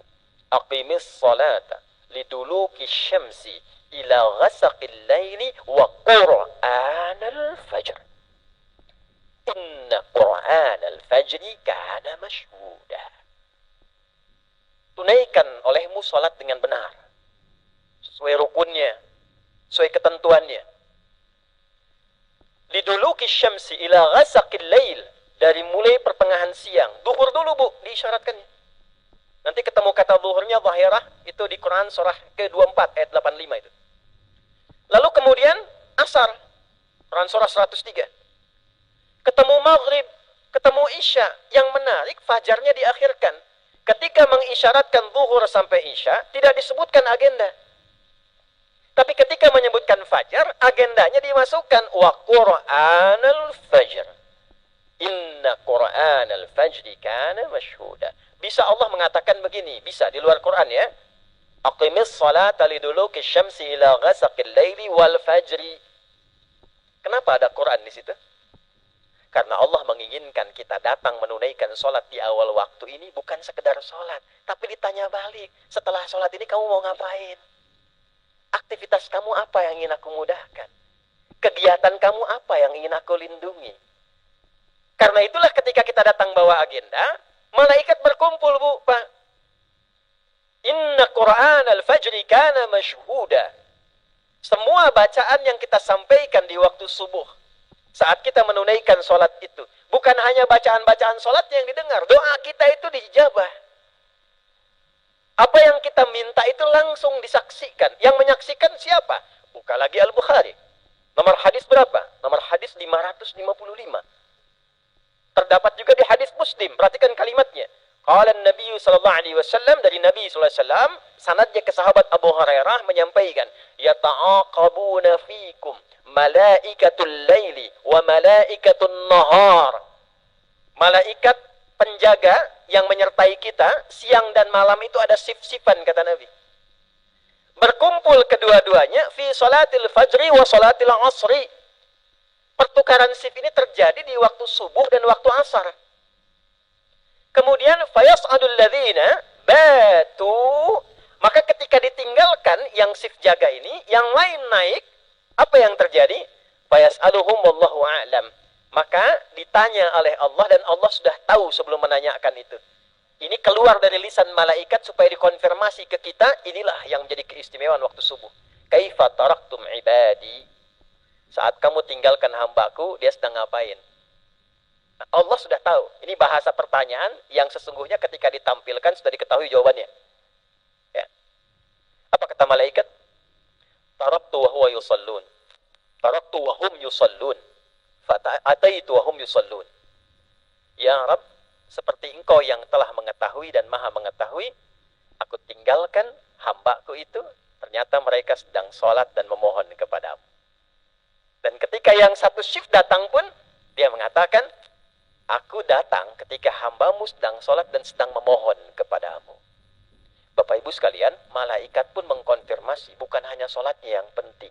Aqimis salata liduluki syamsi ila ghasaqil laili wa qur'anal fajr. Inna qur'anal fajri kana mashhuda. Tunaikan olehmu sholat dengan benar, sesuai rukunnya, sesuai ketentuannya. Liduluki syamsi ila ghasaqil lail, dari mulai pertengahan siang. Duhur dulu Bu, diisyaratkan. Nanti ketemu kata duhurnya zahirah, itu di Quran surah ke-24 ayat 85 itu. Lalu kemudian asar, Quran surah 103. Ketemu maghrib, ketemu isya. Yang menarik, fajarnya diakhirkan. Ketika mengisyaratkan zuhur sampai isya, tidak disebutkan agenda. Tapi ketika menyebutkan fajar, agendanya dimasukkan. Wa qur'anal fajr. Inna qur'anal fajri kana mashhuda. Bisa Allah mengatakan begini, bisa di luar Quran ya. Aqimis salata liduluki syamsi ila ghasaqil laili wal fajri. Kenapa ada Quran di situ? Karena Allah menginginkan kita datang menunaikan sholat di awal waktu ini bukan sekedar sholat, tapi ditanya balik, setelah sholat ini kamu mau ngapain? Aktivitas kamu apa yang ingin aku mudahkan? Kegiatan kamu apa yang ingin aku lindungi? Karena itulah ketika kita datang bawa agenda, malaikat berkumpul Bu, Pak. Inna Qur'an al-fajri kana mashhuda. Semua bacaan yang kita sampaikan di waktu subuh, saat kita menunaikan sholat itu, bukan hanya bacaan-bacaan sholat yang didengar, doa kita itu dijabah. Apa yang kita minta itu langsung disaksikan. Yang menyaksikan siapa? Buka lagi Al-Bukhari. Nomor hadis berapa? Nomor hadis 555. Terdapat juga di hadis Muslim. Perhatikan kalimatnya. Qala Nabi sallallahu alaihi wasallam, dari Nabi sallallahu alaihi wasallam, sanadnya ke sahabat Abu Hurairah menyampaikan, yata'aqabuna fikum malaikatul laili wa malaikatul nahar. Malaikat penjaga yang menyertai kita siang dan malam itu ada sif-sifan, kata Nabi. Berkumpul kedua-duanya fi salatil fajri wa salatil asri. Pertukaran sif ini terjadi di waktu subuh dan waktu asar. Kemudian fayas'adul ladzina batu, maka ketika ditinggalkan yang sif jaga ini, yang lain naik, apa yang terjadi? Fayas'aluhum wallahu a'lam. Maka ditanya oleh Allah dan Allah sudah tahu sebelum menanyakan itu. Ini keluar dari lisan malaikat supaya dikonfirmasi ke kita, inilah yang menjadi keistimewaan waktu subuh. Kaifa taraktum ibadi? Saat kamu tinggalkan hambaku, dia sedang ngapain? Nah, Allah sudah tahu. Ini bahasa pertanyaan yang sesungguhnya ketika ditampilkan sudah diketahui jawabannya. Ya. Apa kata malaikat? Taraktu wa huwa yusallun. Taraktu wa hum yusallun. Fata'ataitu wa hum yusallun. Ya Rabb, seperti engkau yang telah mengetahui dan maha mengetahui, aku tinggalkan hambaku itu, ternyata mereka sedang sholat dan memohon kepadamu. Dan ketika yang satu shift datang pun, dia mengatakan, aku datang ketika hambamu sedang sholat dan sedang memohon kepadamu. Bapak Ibu sekalian, malaikat pun mengkonfirmasi, bukan hanya sholatnya yang penting,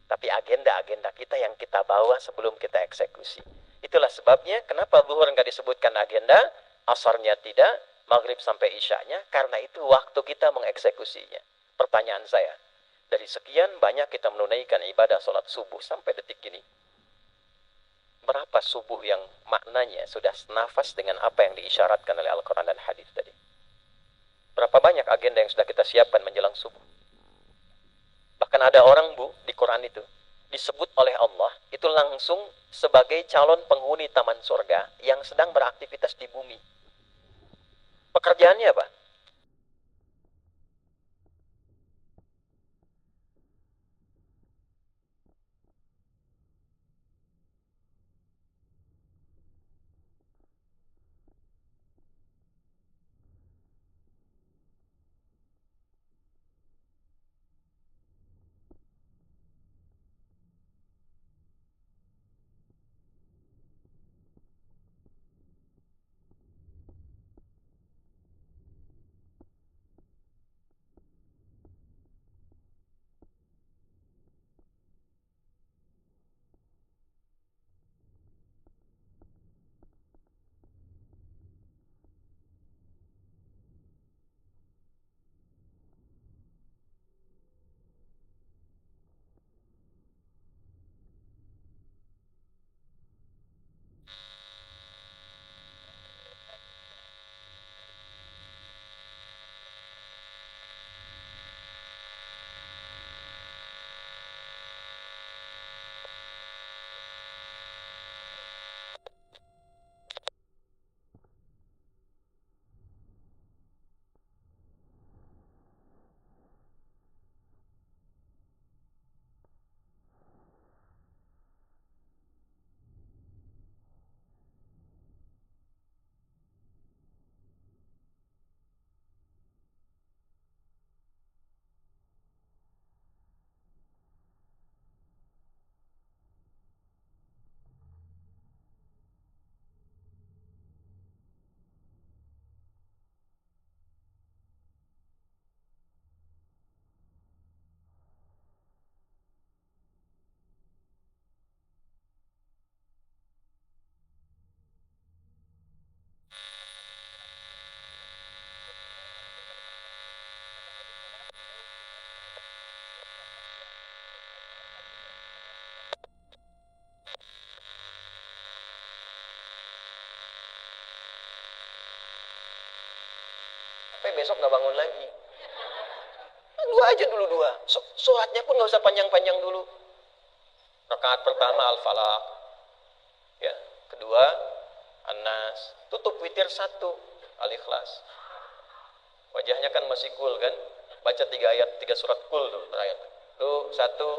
tapi agenda-agenda kita yang kita bawa sebelum kita eksekusi. Itulah sebabnya kenapa zuhur enggak disebutkan agenda, asarnya tidak, maghrib sampai isyanya, karena itu waktu kita mengeksekusinya. Pertanyaan saya, dari sekian banyak kita menunaikan ibadah sholat subuh sampai detik ini, Berapa subuh yang maknanya sudah senafas dengan apa yang diisyaratkan oleh Al-Quran dan hadis tadi? Berapa banyak agenda yang sudah kita siapkan menjelang subuh? Bahkan ada orang, Bu, di Quran itu disebut oleh Allah itu langsung sebagai calon penghuni taman surga yang sedang beraktivitas di bumi. Pekerjaannya apa? Sampai besok nggak bangun lagi. Dua aja dulu dua. Sholatnya pun nggak usah panjang-panjang dulu. Rakaat pertama Al-Falaq, ya. Kedua An-Nas. Tutup witir satu Al-Ikhlas. Wajahnya kan masih cool kan? Baca 3 ayat, 3 surat cool tuh ayat. Tuh satu.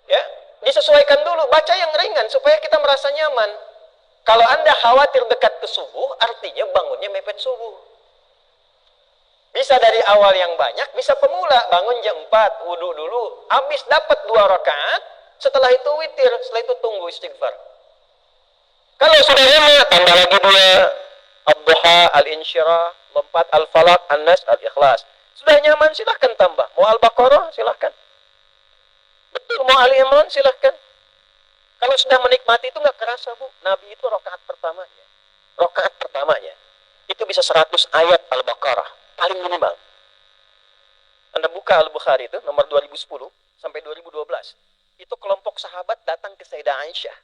Ya, disesuaikan dulu. Baca yang ringan supaya kita merasa nyaman. Kalau Anda khawatir dekat ke subuh, artinya bangunnya mepet subuh. Bisa dari awal yang banyak, bisa pemula. Bangun jam 4, wudhu dulu. Habis dapat 2 rakaat, setelah itu witir, setelah itu tunggu istighfar. Kalau sudah lama, tambah lagi 2. Ad-Duha, Al-Insyirah, 4, Al-Falaq, An-Nas, Al-Ikhlas. Sudah nyaman, silahkan tambah. Mau Al-Baqarah, silahkan. Betul, mau Ali Imran, silahkan. Kalau sudah menikmati itu nggak kerasa, Bu. Nabi itu rakaat pertamanya. Rakaat pertamanya. Itu bisa 100 ayat Al-Baqarah. Paling minimal. Anda buka Al-Bukhari itu, nomor 2010 sampai 2012. Itu kelompok sahabat datang ke Sayyidah Aisyah.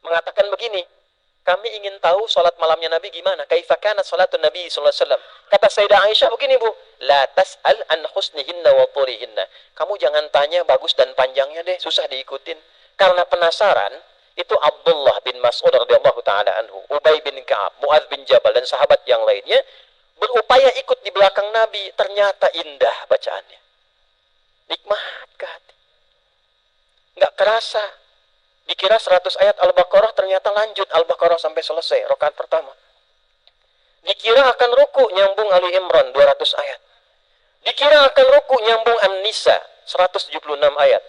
Mengatakan begini, kami ingin tahu sholat malamnya Nabi gimana. Kaifa kana sholatun Nabi SAW. Kata Sayyidah Aisyah begini, Bu. La tas'al an husnihinna wa turihinna. Kamu jangan tanya bagus dan panjangnya deh, susah diikutin. Karena penasaran, itu Abdullah bin Mas'ud radhiyallahu taala anhu, Ubay bin Ka'ab, Mu'adz bin Jabal dan sahabat yang lainnya berupaya ikut di belakang Nabi. Ternyata indah bacaannya. Nikmat ke hati. Nggak kerasa. Dikira 100 ayat Al-Baqarah, ternyata lanjut Al-Baqarah sampai selesai, rakaat pertama. Dikira akan ruku, nyambung Ali Imran 200 ayat. Dikira akan ruku, nyambung An-Nisa 176 ayat.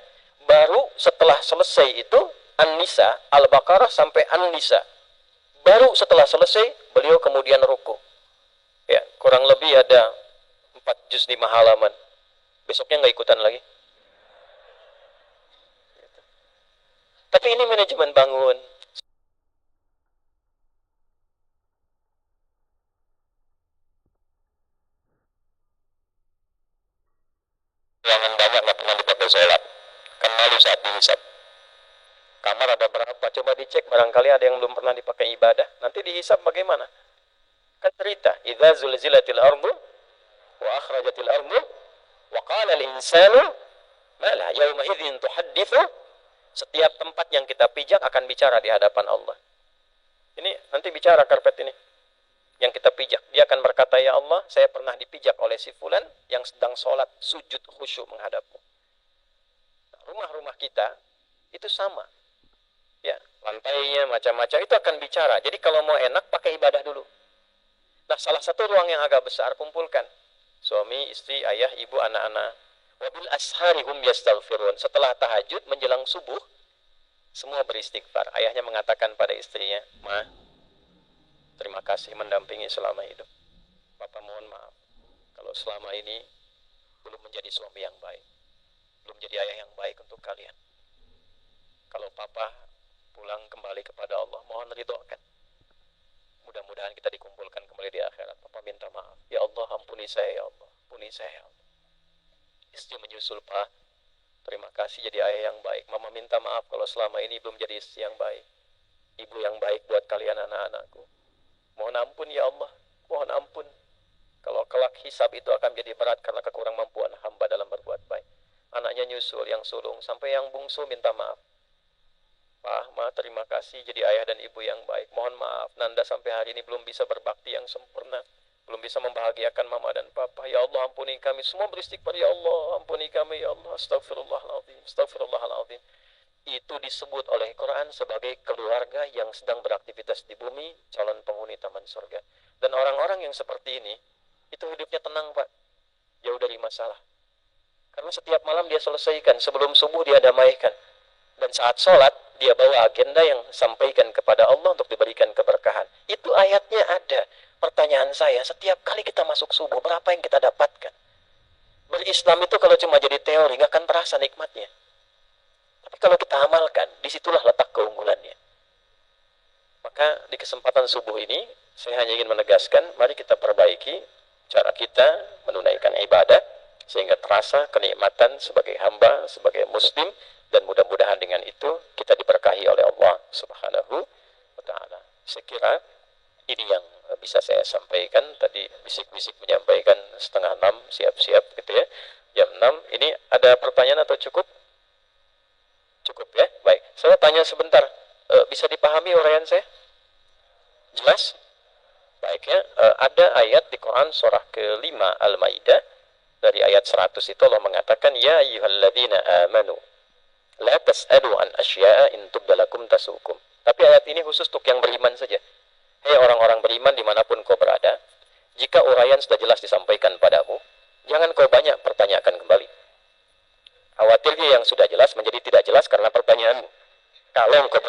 Baru setelah selesai itu An-Nisa, Al-Baqarah sampai An-Nisa. Baru setelah selesai beliau kemudian ruku. Ya, kurang lebih ada 4 juz 5 halaman. Besoknya nggak ikutan lagi. Tapi ini manajemen bangun. Ruangan banyak nggak pernah dipakai sholat. Kan malu saat dihisap. Kamar ada berapa? coba dicek, barangkali ada yang belum pernah dipakai ibadah, nanti dihisab bagaimana? Kan cerita, idza zulzilatil ardu wa akhrajatil ardu wa qala al-insanu ma la yawma idzin tuhadditsu. Setiap tempat yang kita pijak akan bicara di hadapan Allah. Ini nanti bicara karpet ini. Yang kita pijak, dia akan berkata, ya Allah, saya pernah dipijak oleh si fulan yang sedang sholat sujud khusyuk menghadapmu. Nah, rumah-rumah kita itu sama. Ya, lantainya macam-macam itu akan bicara. Jadi kalau mau enak pakai ibadah dulu. Nah, salah satu ruang yang agak besar kumpulkan suami, istri, ayah, ibu, anak-anak. Wabil ashari hum yastaghfirun. Setelah tahajud menjelang subuh semua beristighfar. Ayahnya mengatakan pada istrinya, "Ma, terima kasih mendampingi selama hidup. Papa mohon maaf kalau selama ini belum menjadi suami yang baik, belum jadi ayah yang baik untuk kalian. Kalau papa pulang kembali kepada Allah, mohon ridhokan. Mudah-mudahan kita dikumpulkan kembali di akhirat. Papa minta maaf. Ya Allah, ampuni saya ya Allah. Ampuni saya ya Allah." Istri menyusul, "Pak, terima kasih jadi ayah yang baik. Mama minta maaf kalau selama ini belum jadi istri yang baik. Ibu yang baik buat kalian anak-anakku. Mohon ampun ya Allah. Mohon ampun. Kalau kelak hisab itu akan jadi berat karena kekurang mampuan hamba dalam berbuat baik." Anaknya nyusul, yang sulung, sampai yang bungsu minta maaf. "Pak, Ma, terima kasih jadi ayah dan ibu yang baik. Mohon maaf, Nanda sampai hari ini belum bisa berbakti yang sempurna. Belum bisa membahagiakan mama dan papa. Ya Allah, ampuni kami." Semua beristighfar, ya Allah, ampuni kami ya Allah. Astagfirullahaladzim, astagfirullahaladzim. Itu disebut oleh Quran sebagai keluarga yang sedang beraktivitas di bumi, calon penghuni taman surga. Dan orang-orang yang seperti ini, itu hidupnya tenang, Pak. Jauh dari masalah. Karena setiap malam dia selesaikan, sebelum subuh dia damaikan. Dan saat sholat, dia bawa agenda yang sampaikan kepada Allah untuk diberikan keberkahan. Itu ayatnya ada. Pertanyaan saya, setiap kali kita masuk subuh, berapa yang kita dapatkan? Berislam itu kalau cuma jadi teori, nggak akan terasa nikmatnya. Tapi kalau kita amalkan, disitulah letak keunggulannya. Maka di kesempatan subuh ini, saya hanya ingin menegaskan, mari kita perbaiki cara kita menunaikan ibadah, sehingga terasa kenikmatan sebagai hamba, sebagai muslim, dan mudah-mudahan dengan itu kita diberkahi oleh Allah Subhanahu wa Ta'ala. Saya kira ini yang bisa saya sampaikan. Tadi bisik-bisik menyampaikan 5:30 siap-siap gitu ya. Jam 6. Ini ada pertanyaan atau cukup? Cukup ya. Baik. Saya tanya sebentar. Bisa dipahami uraian saya? Jelas? Baik ya. Ada ayat di Quran surah ke-5 Al-Maidah dari ayat 100 itu Allah mengatakan, ya ayyuhalladzina amanu la tas'alu an asya'a in tubdalakum tasukum. Tapi ayat ini khusus untuk yang beriman saja. Hei orang-orang beriman dimanapun kau berada, jika uraian sudah jelas disampaikan padamu, jangan kau banyak pertanyakan kembali. Khawatirnya yang sudah jelas menjadi tidak jelas karena pertanyaanmu. Kalau engkau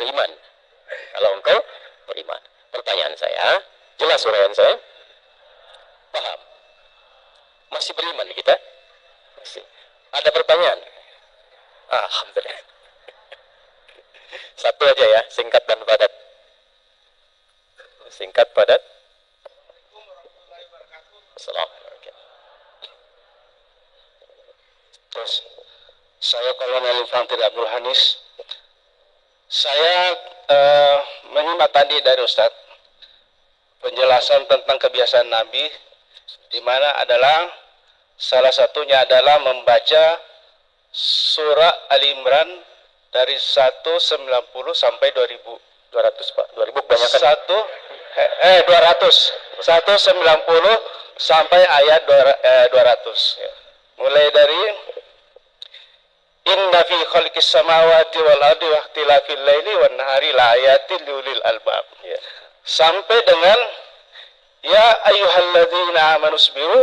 beriman, pertanyaan saya, jelas uraian saya? Paham? Masih beriman kita? Masih. Ada pertanyaan? Alhamdulillah. Satu aja ya, singkat dan padat. Singkat, padat. Assalamualaikum. Terus, saya Kolonel Infantil Abdul Hanis. Saya menyimak tadi dari Ustadz penjelasan tentang kebiasaan Nabi, di mana adalah salah satunya adalah membaca surah Ali Imran dari 190 sampai 2000. 200 Pak, 2000 kebanyakan. 190 sampai ayat 200. Mulai dari inna fi khalqis samawati wal ardi wa ikhtilafil laili wan nahari la ayatin liulil albab. Sampai dengan ya ayyuhalladzina amanu sabiru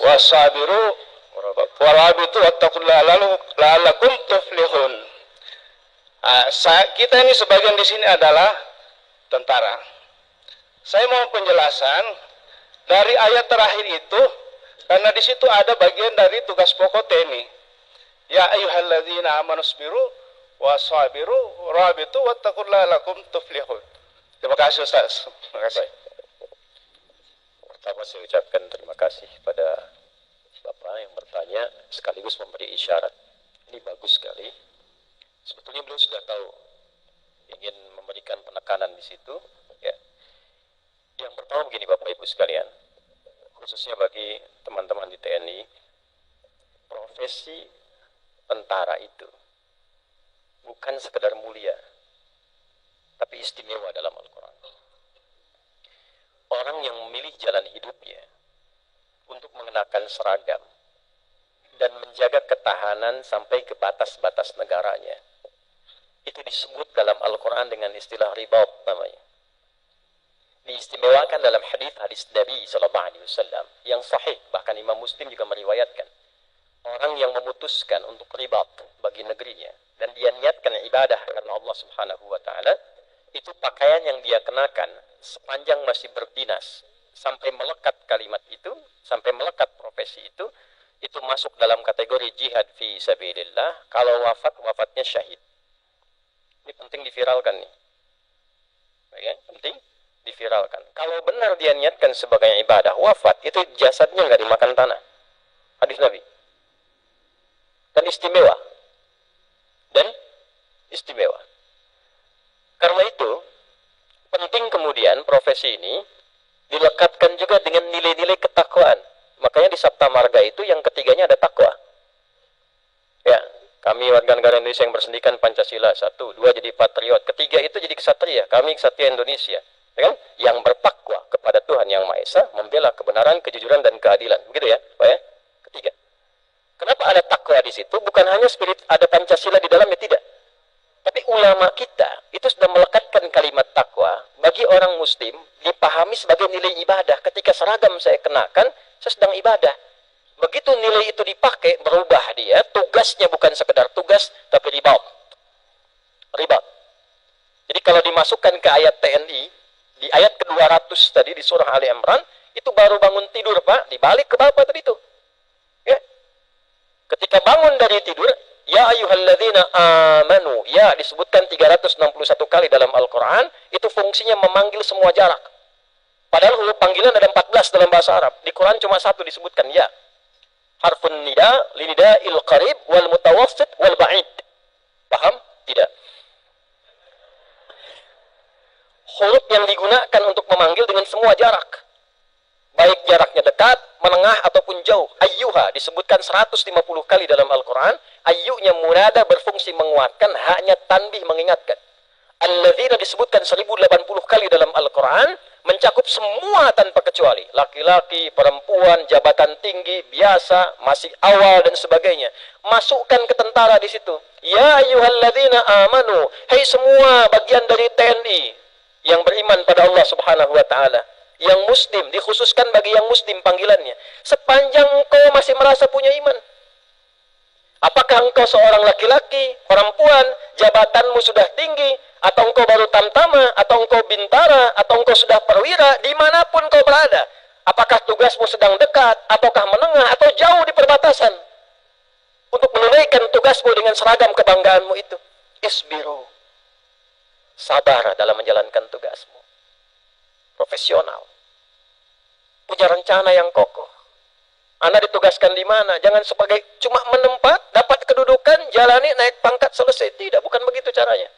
wasabiru warabitu wattaqullaha la'allakum tuflihun. Kita ini sebagian di sini adalah tentara. Saya mau penjelasan dari ayat terakhir itu, karena di situ ada bagian dari tugas pokok TNI. Ya ayyuhalladzina amanu sabiru wasabiru warabitu wattaqullaha la'allakum tuflihun. Terima kasih Ustaz. Terima kasih. Pertama saya ucapkan terima kasih pada Bapak yang bertanya sekaligus memberi isyarat. Ini bagus sekali. Sebetulnya beliau sudah tahu ingin memberikan penekanan di situ. Ya. Yang pertama begini Bapak Ibu sekalian, khususnya bagi teman-teman di TNI, profesi tentara itu bukan sekedar mulia, tapi istimewa dalam Al-Quran. Orang yang memilih jalan hidupnya untuk mengenakan seragam dan menjaga ketahanan sampai ke batas-batas negaranya, itu disebut dalam Al-Quran dengan istilah ribaut namanya. Diistimewakan dalam hadis Nabi SAW yang sahih, bahkan Imam Muslim juga meriwayatkan. Orang yang memutuskan untuk ribat bagi negerinya dan dia niatkan ibadah karena Allah Subhanahu wa taala, itu pakaian yang dia kenakan sepanjang masih berdinas sampai melekat kalimat itu, sampai melekat profesi itu masuk dalam kategori jihad fi sabilillah. Kalau wafat, wafatnya syahid. Ini penting diviralkan nih. Ya, penting diviralkan. Kalau benar dia niatkan sebagai ibadah, wafat, itu jasadnya nggak dimakan tanah. Hadis Nabi. Dan istimewa. Dan istimewa. Karena itu, penting kemudian profesi ini dilekatkan juga dengan nilai-nilai ketakwaan. Makanya di Sabta Marga itu yang ketiganya ada takwa. Ya, kami warga negara Indonesia yang bersendikan Pancasila, 1, 2 jadi patriot, ketiga itu jadi ksatria, kami ksatria Indonesia. Ya kan? Yang bertakwa kepada Tuhan Yang Maha Esa, membela kebenaran, kejujuran, dan keadilan. Begitu ya, Pak ya? Ketiga. Kenapa ada takwa di situ? Bukan hanya spirit ada Pancasila di dalamnya, tidak. Tapi ulama kita itu sudah melekatkan kalimat takwa bagi orang muslim dipahami sebagai nilai ibadah. Ketika seragam saya kenakan, saya sedang ibadah. Begitu nilai itu dipakai, berubah dia, tugasnya bukan sekedar tugas, tapi ribat. Ribat. Jadi kalau dimasukkan ke ayat TNI, di ayat ke-200 tadi di surah Ali Imran, itu baru bangun tidur Pak, dibalik ke bawah tadi itu. Ya. Ketika bangun dari tidur, ya ayyuhalladzina amanu, ya disebutkan 361 kali dalam Al-Quran, itu fungsinya memanggil semua jarak. Padahal huruf panggilan ada 14 dalam bahasa Arab. Di Quran cuma 1 disebutkan, ya. Harfun nida, linida'il qarib, wal mutawassit, wal ba'id. Paham? Tidak. Huruf yang digunakan untuk memanggil dengan semua jarak. Baik jaraknya dekat, menengah, ataupun jauh. Ayyuha disebutkan 150 kali dalam Al-Quran. Ayyunya munada berfungsi menguatkan, haknya tanbih mengingatkan. Alladzina disebutkan 1080 kali dalam Al-Quran, mencakup semua tanpa kecuali. Laki-laki, perempuan, jabatan tinggi, biasa, masih awal, dan sebagainya. Masukkan ke tentara di situ. Ya ayyuhalladzina amanu, hai semua bagian dari TNI yang beriman pada Allah Subhanahu wa taala. Yang muslim, dikhususkan bagi yang muslim panggilannya. Sepanjang engkau masih merasa punya iman. Apakah engkau seorang laki-laki, perempuan, jabatanmu sudah tinggi, atau engkau baru tamtama, atau engkau bintara, atau engkau sudah perwira, dimanapun engkau berada. Apakah tugasmu sedang dekat, ataukah menengah, atau jauh di perbatasan. Untuk menunaikan tugasmu dengan seragam kebanggaanmu itu. Isbiru. Sabar dalam menjalankan tugasmu. Profesional, punya rencana yang kokoh. Anda ditugaskan di mana? Jangan sebagai cuma menempat, dapat kedudukan, jalani, naik pangkat, selesai. Tidak, bukan begitu caranya.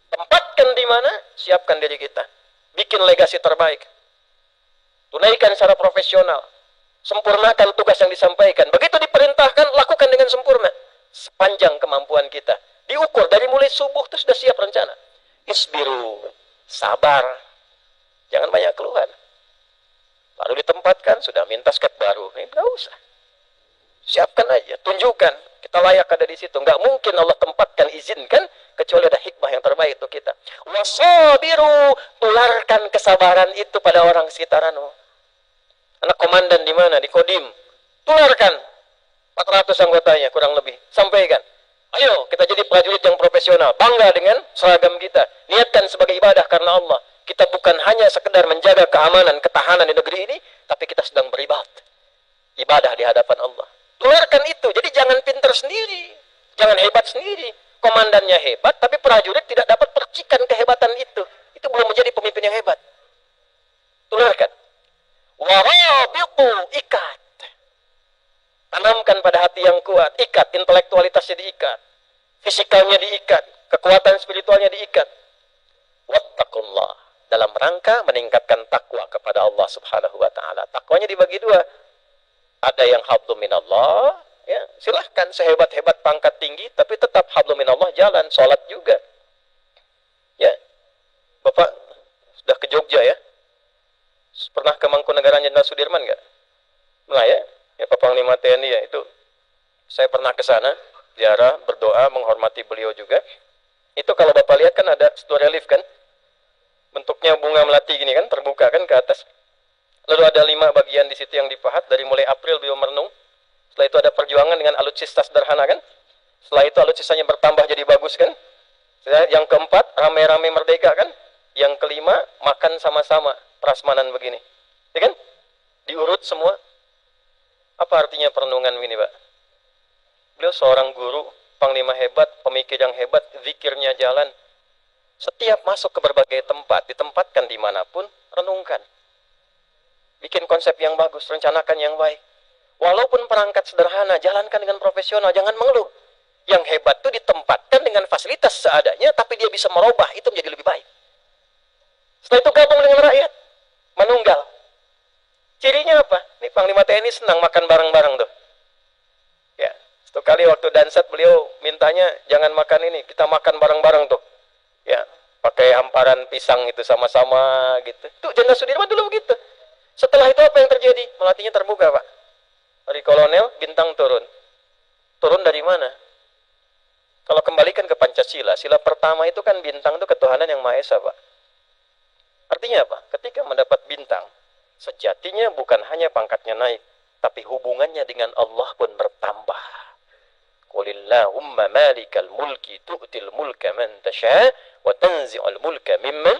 Tempatkan di mana, siapkan diri kita. Bikin legasi terbaik. Tunaikan secara profesional. Sempurnakan tugas yang disampaikan. Begitu diperintahkan, lakukan dengan sempurna. Sepanjang kemampuan kita. Diukur dari mulai subuh itu sudah siap rencana. Isbiru, sabar. Jangan banyak keluhan. Lalu ditempatkan, sudah minta sket baru. Nggak usah. Siapkan aja, tunjukkan. Kita layak ada di situ. Nggak mungkin Allah tempatkan, izinkan, kecuali ada hikmah yang terbaik untuk kita. Wasabiru, tularkan kesabaran itu pada orang sekitarmu. Anak komandan di mana? Di Kodim. Tularkan. 400 anggotanya, kurang lebih. Sampaikan. Ayo, kita jadi prajurit yang profesional. Bangga dengan seragam kita. Niatkan sebagai ibadah karena Allah. Kita bukan hanya sekedar menjaga keamanan, ketahanan di negeri ini, tapi kita sedang beribadah. Ibadah di hadapan Allah. Tularkan itu. Jadi jangan pintar sendiri. Jangan hebat sendiri. Komandannya hebat, tapi prajurit tidak dapat percikan kehebatan itu. Itu belum menjadi pemimpin yang hebat. Tularkan. Warabitu, ikat. Tanamkan pada hati yang kuat. Ikat, intelektualitasnya diikat. Fisikalnya diikat. Kekuatan spiritualnya diikat. Wattaqullah. Dalam rangka meningkatkan takwa kepada Allah Subhanahu wa taala. Takwanya dibagi dua. Ada yang hablum minallah, ya, silahkan sehebat-hebat pangkat tinggi tapi tetap hablum minallah jalan, sholat juga. Ya. Bapak sudah ke Jogja ya? Pernah ke Mangkunegaran Jenderal Sudirman enggak? Pernah ya? Ya Pak Panglima TNI ya, itu saya pernah ke sana, ziarah, berdoa, menghormati beliau juga. Itu kalau Bapak lihat kan ada satu relief kan? Bentuknya bunga melati gini kan, terbuka kan ke atas. Lalu ada 5 bagian di situ yang dipahat, dari mulai April beliau merenung. Setelah itu ada perjuangan dengan alutsista sederhana kan? Setelah itu alutsistanya bertambah jadi bagus kan? Yang keempat, rame-rame merdeka kan? Yang kelima, makan sama-sama, prasmanan begini. Ya kan? Diurut semua. Apa artinya perenungan ini, Pak? Beliau seorang guru, panglima hebat, pemikir yang hebat, zikirnya jalan. Setiap masuk ke berbagai tempat, ditempatkan dimanapun, renungkan. Bikin konsep yang bagus, rencanakan yang baik. Walaupun perangkat sederhana, jalankan dengan profesional, jangan mengeluh. Yang hebat itu ditempatkan dengan fasilitas seadanya, tapi dia bisa merubah, itu menjadi lebih baik. Setelah itu gabung dengan rakyat, menunggal. Cirinya apa? Nih Panglima TNI senang makan bareng-bareng tuh. Ya, satu kali waktu Dansat beliau mintanya jangan makan ini, kita makan bareng-bareng tuh. Ya, pakai hamparan pisang itu sama-sama gitu. Tuh Jenderal Sudirman dulu begitu. Setelah itu apa yang terjadi? Melatinya terbuka, Pak. Dari kolonel, bintang turun. Turun dari mana? Kalau kembalikan ke Pancasila, sila pertama itu kan bintang itu ketuhanan yang Maha Esa, Pak. Artinya apa? Ketika mendapat bintang, sejatinya bukan hanya pangkatnya naik, tapi hubungannya dengan Allah pun bertambah. Qulillahumma malikal mulki tu'til mulka man tasha wa tanzi'ul mulka mimman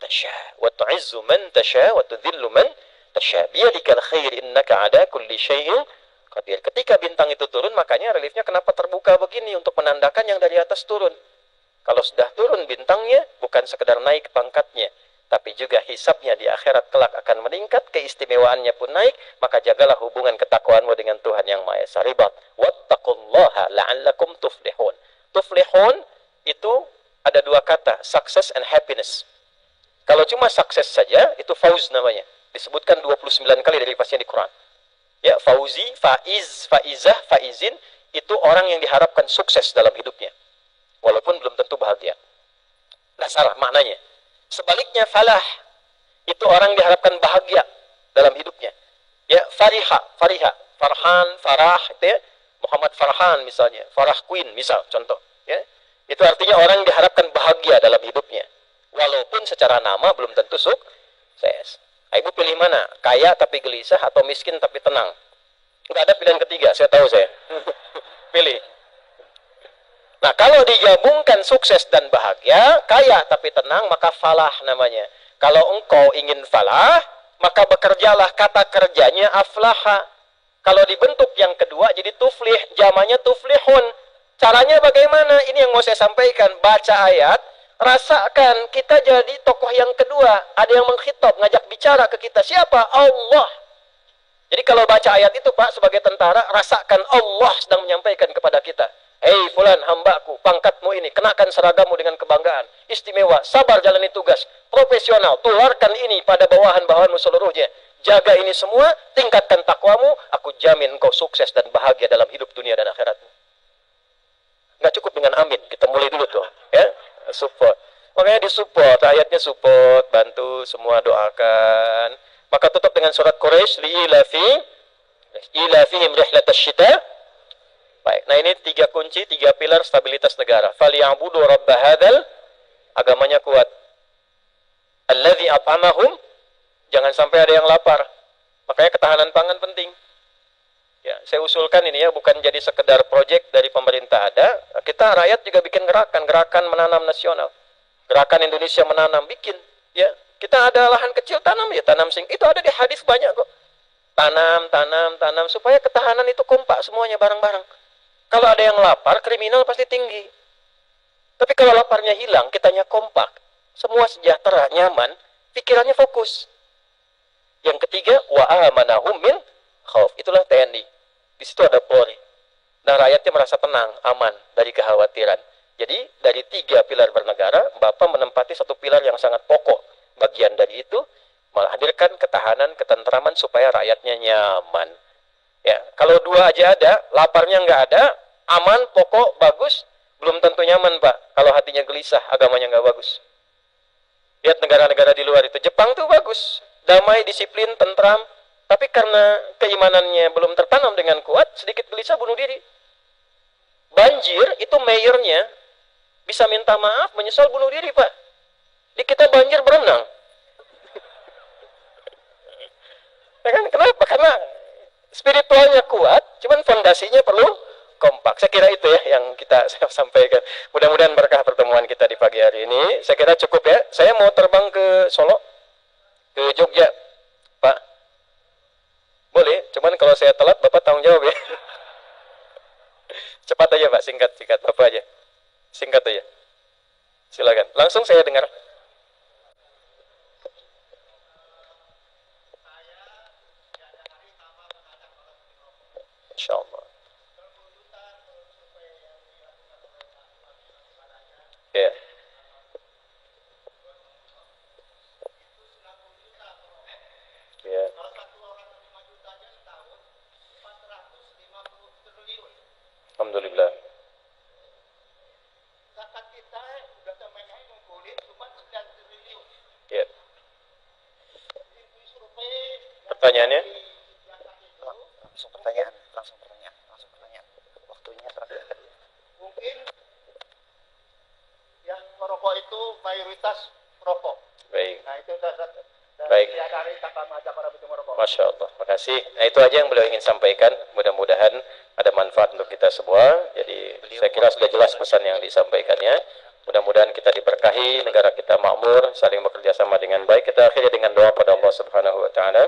tasha wa tu'izzu man tasha wa tudhillu man tasha biyadikal khair innaka ala kulli syai'in qadir. Ketika bintang itu turun, makanya reliefnya kenapa terbuka begini untuk menandakan yang dari atas turun. Kalau sudah turun bintangnya, bukan sekedar naik pangkatnya, tapi juga hisabnya di akhirat kelak akan meningkat, keistimewaannya pun naik. Maka jagalah hubungan ketakwaanmu dengan Tuhan yang Maha Esa. Ribat. Wattaqullaha la'allakum tuflihun. Tuflihun itu ada 2 kata, success and happiness. Kalau cuma sukses saja, itu fauz namanya. Disebutkan 29 kali dari pasnya di Quran. Ya, fauzi, faiz, faizah, faizin, itu orang yang diharapkan sukses dalam hidupnya. Walaupun belum tentu bahagia. Nah, salah maknanya. Sebaliknya falah, itu orang diharapkan bahagia dalam hidupnya. Ya, fariha, fariha, farhan, farah, itu ya. Muhammad Farhan misalnya, Farah Queen misal contoh, ya. Itu artinya orang diharapkan bahagia dalam hidupnya. Walaupun secara nama belum tentu sukses. Ibu pilih mana? Kaya tapi gelisah atau miskin tapi tenang? Enggak ada pilihan ketiga, saya tahu saya. Pilih. Nah, kalau digabungkan sukses dan bahagia, kaya tapi tenang, maka falah namanya. Kalau engkau ingin falah, maka bekerjalah, kata kerjanya aflaha. Kalau dibentuk yang kedua jadi tuflih, jamannya tuflihun. Caranya bagaimana? Ini yang mau saya sampaikan. Baca ayat, rasakan kita jadi tokoh yang kedua. Ada yang mengkhitob, ngajak bicara ke kita. Siapa? Allah. Jadi kalau baca ayat itu, Pak, sebagai tentara, rasakan Allah sedang menyampaikan kepada kita. Hei fulan, hambaku, pangkatmu ini, kenakan seragammu dengan kebanggaan. Istimewa, sabar jalani tugas. Profesional, tularkan ini pada bawahan-bawahanmu seluruhnya. Jaga ini semua, tingkatkan takwamu, aku jamin engkau sukses dan bahagia dalam hidup dunia dan akhiratmu. Nggak cukup dengan amin, kita mulai dulu tuh. Ya, support. Makanya disupport, ayatnya support, bantu, semua doakan. Maka tutup dengan surat Quraisy, ilafihim rihlatash syita. Baik, nah ini 3 kunci, 3 pilar stabilitas negara. Falyabudu rabb hadzal, agamanya kuat. Alladzi at'amahum, jangan sampai ada yang lapar. Makanya ketahanan pangan penting. Ya, saya usulkan ini ya, bukan jadi sekedar proyek dari pemerintah ada. Kita rakyat juga bikin gerakan menanam nasional. Gerakan Indonesia menanam, bikin. Ya, kita ada lahan kecil, tanam ya, tanam sing. Itu ada di hadis banyak kok. Tanam, supaya ketahanan itu kompak semuanya bareng-bareng. Kalau ada yang lapar, kriminal pasti tinggi. Tapi kalau laparnya hilang, kitanya kompak, semua sejahtera, nyaman, pikirannya fokus. Yang ketiga, wa amanahum min khauf. Itulah TNI. Di situ ada Polri. Nah, rakyatnya merasa tenang, aman dari kekhawatiran. Jadi dari 3 pilar bernegara, Bapak menempati satu pilar yang sangat pokok. Bagian dari itu menghadirkan ketahanan, ketentraman supaya rakyatnya nyaman. Ya, kalau 2 aja ada, laparnya nggak ada, aman, pokok, bagus, belum tentu nyaman, Pak. Kalau hatinya gelisah, agamanya nggak bagus. Lihat negara-negara di luar itu, Jepang tuh bagus, damai, disiplin, tentram, tapi karena keimanannya belum tertanam dengan kuat, sedikit gelisah bunuh diri. Banjir itu mayornya bisa minta maaf, menyesal, bunuh diri, Pak. Di kita banjir berenang. Ya kan? Kenapa? Karena spiritualnya kuat, cuman fondasinya perlu kompak. Saya kira itu ya yang kita sampaikan. Mudah-mudahan berkah pertemuan kita di pagi hari ini. Saya kira cukup ya. Saya mau terbang ke Solo, ke Jogja, Pak. Boleh, cuman kalau saya telat, Bapak tanggung jawab ya. Cepat aja, Pak, singkat Bapak aja. Singkat aja. Silakan. Langsung saya dengar. Insyaallah. Ya. Ya. Alhamdulillah. Ya. Pertanyaannya? Langsung pertanyaan. Waktunya terakhir. Mungkin yang merokok itu mayoritas merokok. Baik. Nah itu sudah Baik. diadari tanpa mengajak orang itu merokok. Masya Allah, makasih. Nah itu aja yang beliau ingin sampaikan. Mudah-mudahan ada manfaat untuk kita semua. Jadi saya kira sudah jelas pesan yang disampaikannya. Mudah-mudahan kita diberkahi, negara kita makmur, saling bekerja sama dengan baik. Kita akhiri dengan doa pada Allah Subhanahu Wa Taala.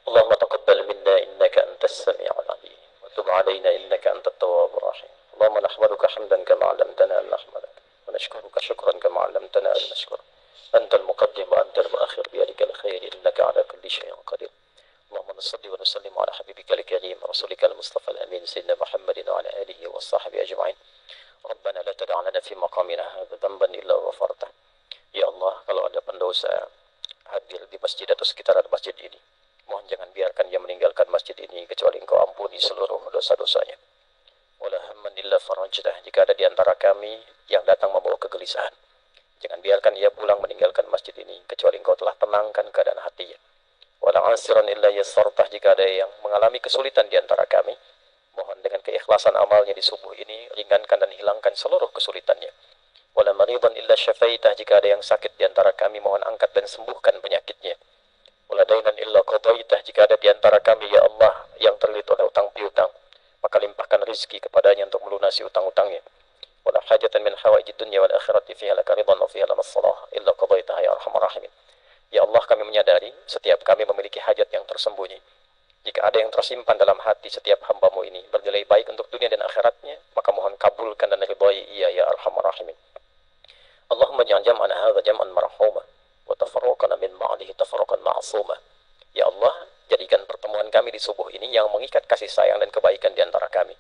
Allahumma taqabbal minna innaka antas sami'ul alim wa tub 'alaina innaka antat tawwabur rahim. Allahumma nahmaduka hamdan kama 'allamtana an nahmadak wa nashkuruka shukran kama 'allamtana an nashkur. أنت المقدم وأنت المؤخر بيدك الخير إنك على كل شيء قدير اللهم نصلي ونسلم على حبيبك الكريم رسولك المصطفى الأمين سيدنا محمد وعلى آله وصحبه أجمعين ربنا لا تدع لنا في مقامنا هذا ذنبا إلا غفرته Ya Allah, kalau ada pendosa hadir di masjid atau sekitaran masjid ini, mohon jangan biarkan dia meninggalkan masjid ini kecuali Engkau ampuni seluruh dosa-dosanya. Wala hamman illa farajtah, jika ada di antara kami yang datang membawa kegelisahan, jangan biarkan ia pulang meninggalkan masjid ini kecuali Engkau telah tenangkan keadaan hatinya. Wala asiran illa yassartah, jika ada yang mengalami kesulitan di antara kami, mohon dengan keikhlasan amalnya di subuh ini ringankan dan hilangkan seluruh kesulitannya. Wala maridan illa syafaitah, jika ada yang sakit di antara kami, mohon angkat dan sembuhkan penyakitnya. Wala dainan illa qadaitah, jika ada di antara kami ya Allah yang terlilit oleh utang piutang, maka limpahkan rezeki kepadanya untuk melunasi utang-utangnya. ولا حاجة من حوائج الدنيا والآخرة فيها لك رضا وفيها لنا الصلاح إلا قضيتها يا أرحم الراحمين. Ya Allah, kami menyadari setiap kami memiliki hajat yang tersembunyi. Jika ada yang tersimpan dalam hati setiap hamba-Mu ini bernilai baik untuk dunia dan akhiratnya, maka mohon kabulkan dan ridhai ia ya Arhamar Rahimin. Allahumma ja'al jam'ana hadza jam'an marhuma wa tafarruqana min ba'dihi tafarruqan ma'suma. Ya Allah, jadikan pertemuan kami di subuh ini yang mengikat kasih sayang dan kebaikan di antara kami.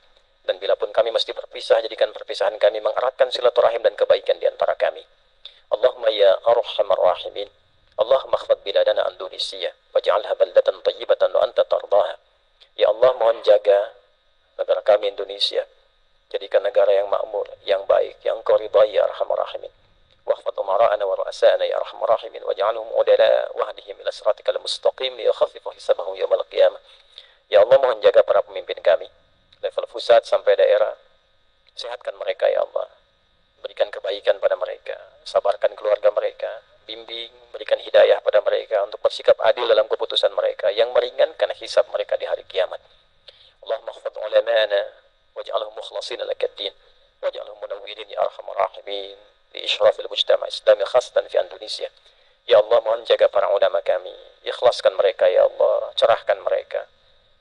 Dan bila pun kami mesti berpisah, jadikan perpisahan kami mengeratkan silaturahim dan kebaikan di antara kami. Allahumma ya arhamar rahimin, Allahumma khfad biladana Indonesia waj'alha baldatan tayyibatan wa anta tardaha. Ya Allah, mohon jaga negara kami Indonesia, jadikan negara yang makmur, yang baik, yang Kau ridhai ya arhamar rahimin. Wahfad umara'ana wa ru'asa'ana ya arhamar rahimin waj'alhum udala wahdihim ila siratikal mustaqim liyakhaffifah hisabahum yawmal qiyamah. Ya Allah, mohon jaga para pemimpin kami level pusat sampai daerah, sehatkan mereka ya Allah, berikan kebaikan pada mereka, sabarkan keluarga mereka, bimbing, berikan hidayah pada mereka untuk bersikap adil dalam keputusan mereka yang meringankan hisab mereka di hari kiamat. Allahumma khfad ulamana waj'alhum mukhlasin lakaddin waj'alhum munawwirin ya arhamar rahimin li isyrafil mujtama' islami khasatan fi Indonesia. Ya Allah, mohon jaga para ulama kami, ikhlaskan mereka ya Allah, cerahkan mereka,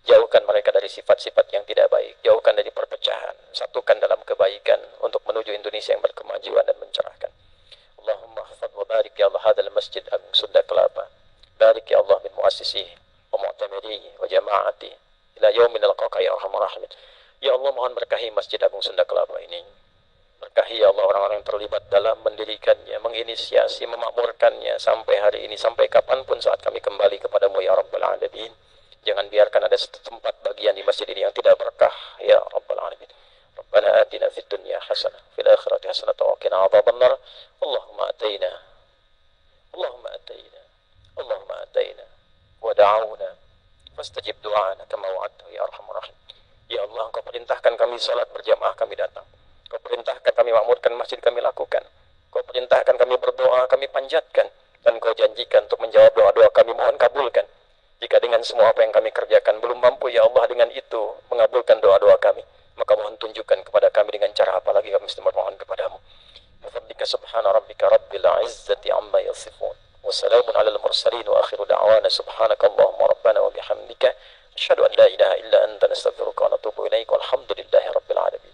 jauhkan mereka dari sifat-sifat yang tidak baik, jauhkan dari perpecahan, satukan dalam kebaikan untuk menuju Indonesia yang berkemajuan dan mencerahkan. Allahumma hafadh wa barik ya Allah hadal masjid Agung Sunda Kelapa. Barik ya Allah min muassisihi wa mu'tamirihi wa jama'ati ila yaumin alqaka ya arhamar rahimin. Ya Allah, mohon berkahi Masjid Agung Sunda Kelapa ini. Berkahi ya Allah orang-orang yang terlibat dalam mendirikannya, menginisiasi, memakmurkannya sampai hari ini, sampai kapanpun saat kami kembali kepadamu ya Rabbal Alamin. Jangan biarkan ada tempat bagian di masjid ini yang tidak berkah ya Rabbal Alamin. Rabbana atina fid dunya hasanah fil akhirati hasanah wa qina adzabannar. Allahumma ataina Allahumma ataina Allahumma ataina wa da'awna fastajib du'ana kama wa'adta ya arhamar rahim. Ya Allah, Engkau perintahkan kami salat berjamaah, kami datang. Kau perintahkan kami makmurkan masjid, kami lakukan. Kau perintahkan kami berdoa, kami panjatkan. Dan Kau janjikan untuk menjawab doa-doa kami, mohon kabulkan. Jika dengan semua apa yang kami kerjakan belum mampu ya Allah dengan itu mengabulkan doa-doa kami, maka mohon tunjukkan kepada kami dengan cara apa lagi kami mesti memohon kepadamu. Bifadlika subhana rabbika rabbil izzati amma yasifun. Wassalamun alal mursalin wa akhiru da'wana subhanakallahumma rabbana wa bihamdika asyhadu an la ilaha illa anta nastaghfiruka wa natubu ilaik walhamdulillahi rabbil alamin.